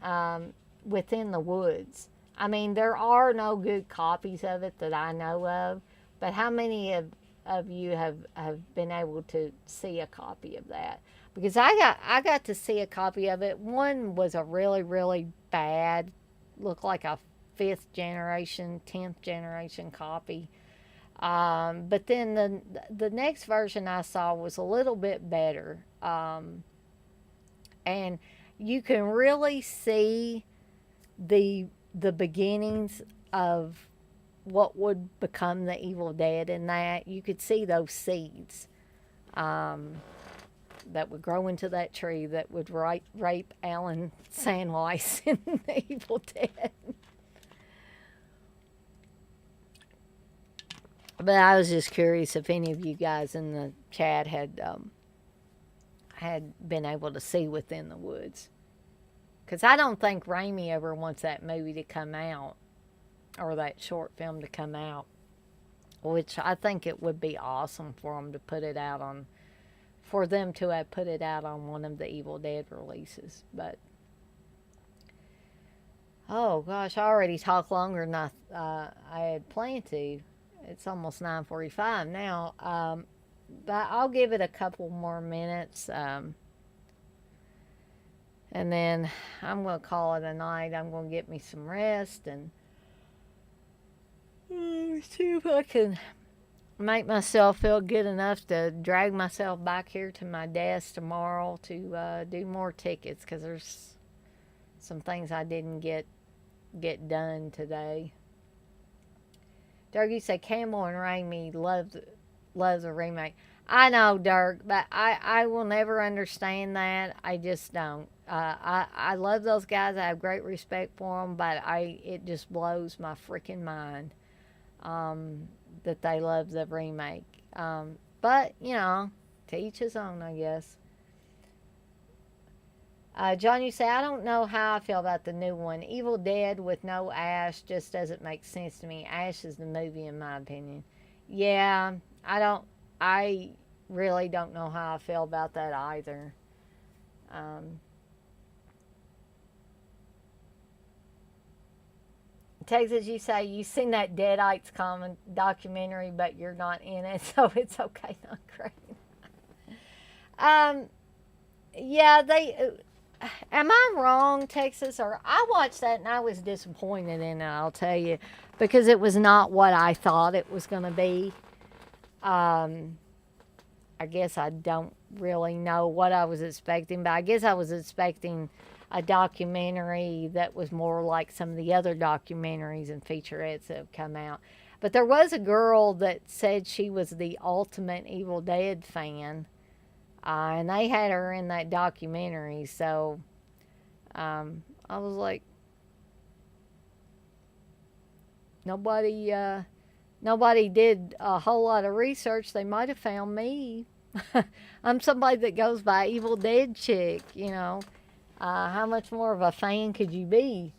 Within the Woods? I mean, there are no good copies of it that I know of, but how many of you have been able to see a copy of that, because I got to see a copy of it. One was a really really bad, looked like a fifth generation, 10th generation copy. But then the next version I saw was a little bit better, and you can really see the beginnings of what would become the Evil Dead. In that you could see those seeds um, that would grow into that tree that would rape Alan Sandweiss in the Evil Dead. But I was just curious if any of you guys in the chat had been able to see Within the Woods, because I don't think Raimi ever wants that movie to come out, or that short film to come out, which I think it would be awesome for them to put it out on, for them to have put it out on one of the Evil Dead releases. But oh gosh, I already talked longer than I had planned to. It's almost 9:45 now, but I'll give it a couple more minutes, and then I'm going to call it a night. I'm going to get me some rest and see if I can make myself feel good enough to drag myself back here to my desk tomorrow to do more tickets, because there's some things I didn't get done today. Dirk, you say Campbell and Raimi loves a remake. I know, Dirk, but I will never understand that. I just don't. I love those guys. I have great respect for them, but it just blows my freaking mind that they love the remake. But you know, to each his own, I guess. John, you say, I don't know how I feel about the new one. Evil Dead with no Ash just doesn't make sense to me. Ash is the movie, in my opinion. Yeah, I really don't know how I feel about that either. Um, Texas, you say you've seen that Deadites documentary, but you're not in it, so it's okay, not great. Um, yeah, they. Am I wrong, Texas? Or I watched that and I was disappointed in it, I'll tell you, because it was not what I thought it was going to be. Um, I guess I don't really know what I was expecting, but I guess I was expecting a documentary that was more like some of the other documentaries and featurettes that have come out. But there was a girl that said she was the ultimate Evil Dead fan, and they had her in that documentary. So I was like, nobody, nobody did a whole lot of research. They might have found me. I'm somebody that goes by Evil Dead chick, you know. How much more of a fan could you be?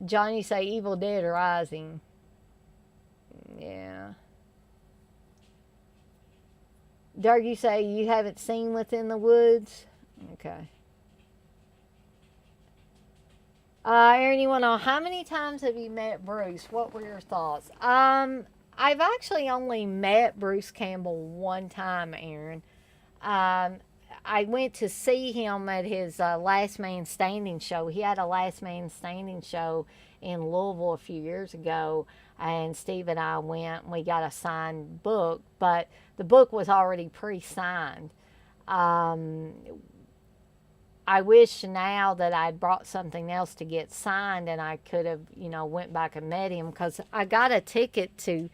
Johnny say Evil Dead Rising. Yeah. Doug, you say you haven't seen Within the Woods? Okay. Aaron, you want to know how many times have you met Bruce? What were your thoughts? I've actually only met Bruce Campbell one time, Aaron. Um, I went to see him at his Last Man Standing show. He had a Last Man Standing show in Louisville a few years ago, and Steve and I went and we got a signed book, but the book was already pre-signed. Um, I wish now that I'd brought something else to get signed and I could have, you know, went back and met him, because I got a ticket to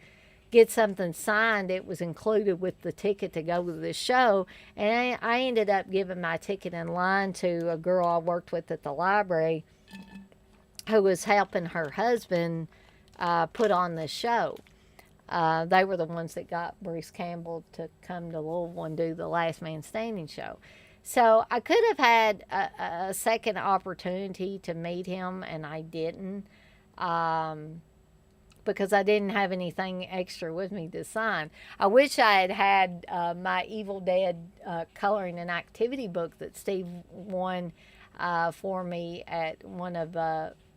get something signed. It was included with the ticket to go to the show, and I ended up giving my ticket in line to a girl I worked with at the library who was helping her husband put on the show. They were the ones that got Bruce Campbell to come to Louisville and do the Last Man Standing show. So I could have had a second opportunity to meet him, and I didn't, because I didn't have anything extra with me to sign. I wish I had had my Evil Dead coloring and activity book that Steve won for me at one of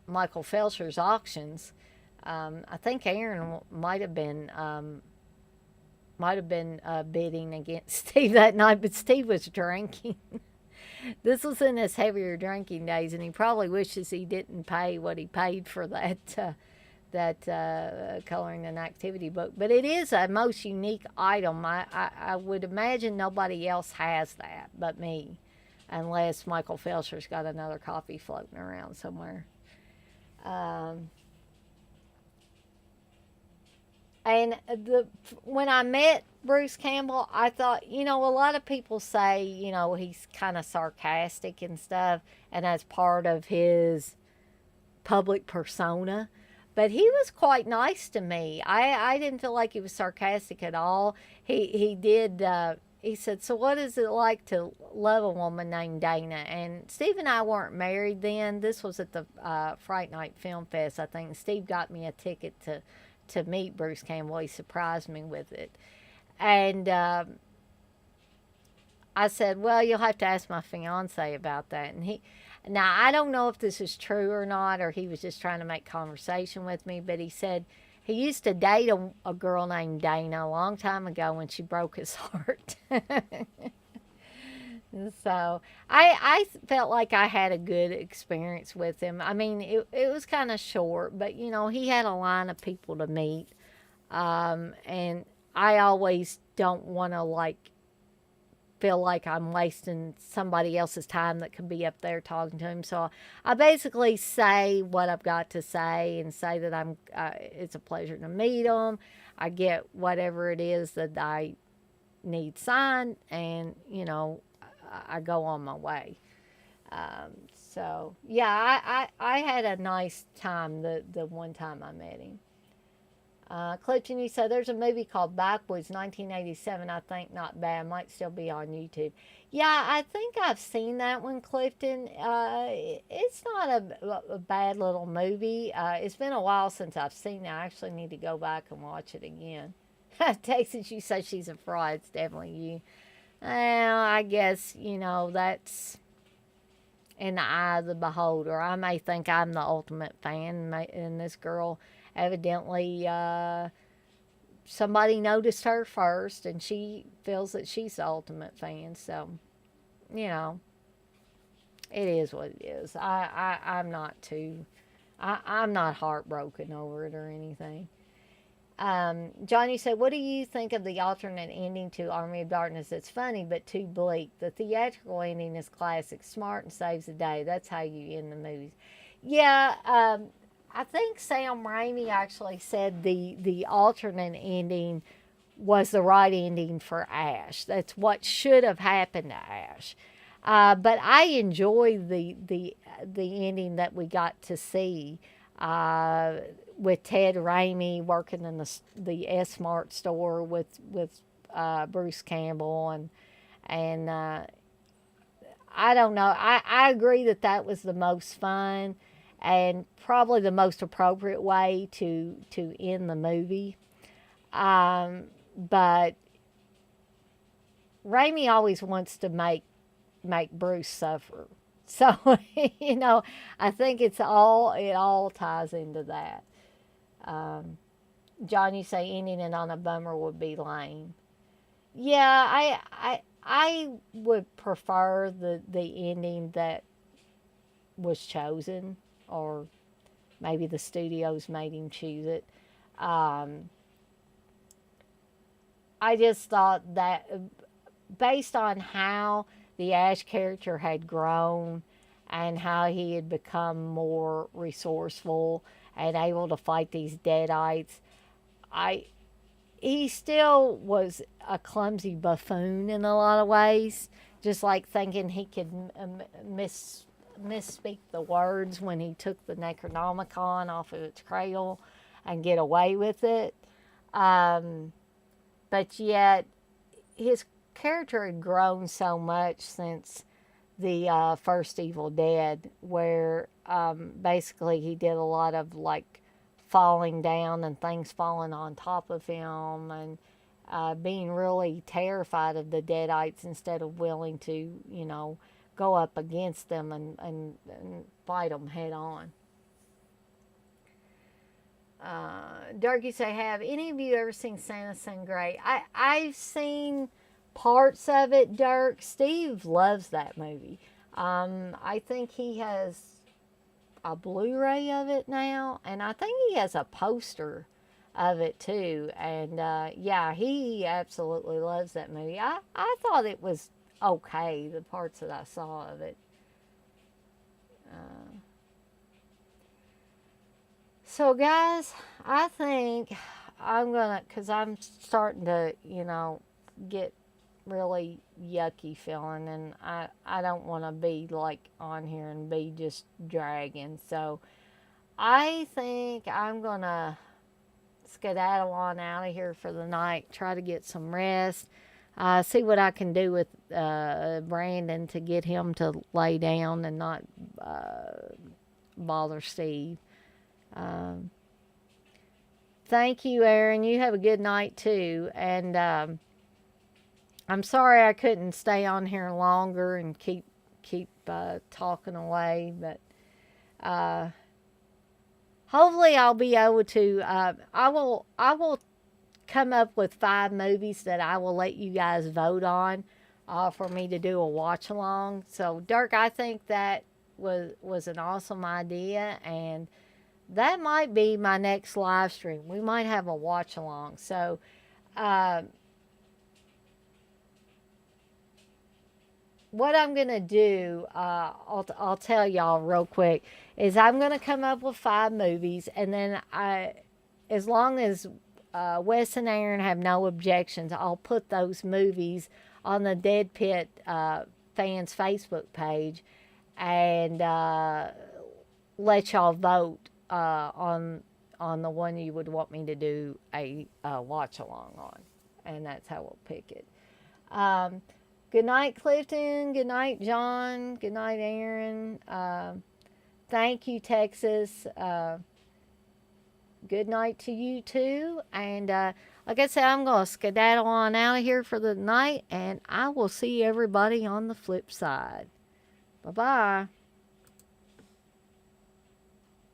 Michael Felsher's auctions. I think Aaron might have been bidding against Steve that night, but Steve was drinking. This was in his heavier drinking days, and he probably wishes he didn't pay what he paid for that coloring and activity book. But it is a most unique item. I would imagine nobody else has that but me, unless Michael Felsher's got another copy floating around somewhere. Um, and when I met Bruce Campbell, I thought, a lot of people say, he's kind of sarcastic and stuff, and that's part of his public persona. But he was quite nice to me. I didn't feel like he was sarcastic at all. He did. He said, "So what is it like to love a woman named Dana?" And Steve and I weren't married then. This was at the Fright Night Film Fest, I think. Steve got me a ticket to meet Bruce Campbell. He surprised me with it, and I said, "Well, you'll have to ask my fiance about that." And now I don't know if this is true or not, or he was just trying to make conversation with me. But he said he used to date a girl named Dana a long time ago when she broke his heart. So I felt like I had a good experience with him. I mean, it was kind of short, but he had a line of people to meet, and I always don't want to feel like I'm wasting somebody else's time that could be up there talking to him. So I basically say what I've got to say and say that it's a pleasure to meet him. I get whatever it is that I need signed, and I go on my way. So yeah, I had a nice time the one time I met him. Clifton, you said there's a movie called Backwoods 1987. I think not bad. Might still be on YouTube. Yeah, I think I've seen that one, Clifton. It's not a bad little movie. It's been a while since I've seen it. I actually need to go back and watch it again. Texas, you say she's a fraud. It's definitely you. Well, I guess, that's in the eye of the beholder. I may think I'm the ultimate fan, and this girl evidently somebody noticed her first, and she feels that she's the ultimate fan. So, you know, it is what it is. I'm not too. I'm not heartbroken over it or anything. Johnny said, "What do you think of the alternate ending to Army of Darkness? It's funny, but too bleak. The theatrical ending is classic, smart and saves the day. That's how you end the movies." Yeah, I think Sam Raimi actually said the alternate ending was the right ending for Ash. That's what should have happened to Ash. But I enjoyed the ending that we got to see. With Ted Raimi working in the S Mart store with Bruce Campbell and I don't know. I agree that was the most fun and probably the most appropriate way to end the movie. But Raimi always wants to make Bruce suffer. So, I think it all ties into that. John, you say ending it on a bummer would be lame. Yeah, I would prefer the ending that was chosen, or maybe the studios made him choose it. Um, I just thought that based on how the Ash character had grown and how he had become more resourceful and able to fight these Deadites, I he still was a clumsy buffoon in a lot of ways, just like thinking he could misspeak the words when he took the Necronomicon off of its cradle and get away with it. Um, but yet, his character had grown so much since the first Evil Dead, where basically he did a lot of falling down and things falling on top of him, and being really terrified of the Deadites instead of willing to, go up against them and fight them head on. Darky say, have any of you ever seen Santa Sing Gray? I've seen parts of it, Dirk. Steve loves that movie. I think he has a Blu-ray of it now, and I think he has a poster of it too. And yeah, he absolutely loves that movie. I thought it was okay, the parts that I saw of it. Uh, so, guys, I think I'm gonna, because I'm starting to, get really yucky feeling, and I don't want to be like on here and be just dragging. So, I think I'm gonna skedaddle on out of here for the night, try to get some rest, see what I can do with Brandon to get him to lay down and not bother Steve. Um, Thank you, Aaron. You have a good night too. And I'm sorry I couldn't stay on here longer and keep talking away, but uh, hopefully I'll be able to. I will come up with 5 movies that I will let you guys vote on for me to do a watch along. So, Dirk, I think that was an awesome idea, and that might be my next live stream. We might have a watch along. So, uh, what I'm going to do, I'll tell y'all real quick, is I'm going to come up with 5 movies, and then as long as Wes and Aaron have no objections, I'll put those movies on the Dead Pit fans Facebook page and let y'all vote on the one you would want me to do a watch along on, and that's how we'll pick it. Um, Good night, Clifton. Good night, John. Good night, Aaron. Thank you, Texas. Good night to you too. And like I said, I'm going to skedaddle on out of here for the night, and I will see everybody on the flip side. Bye bye.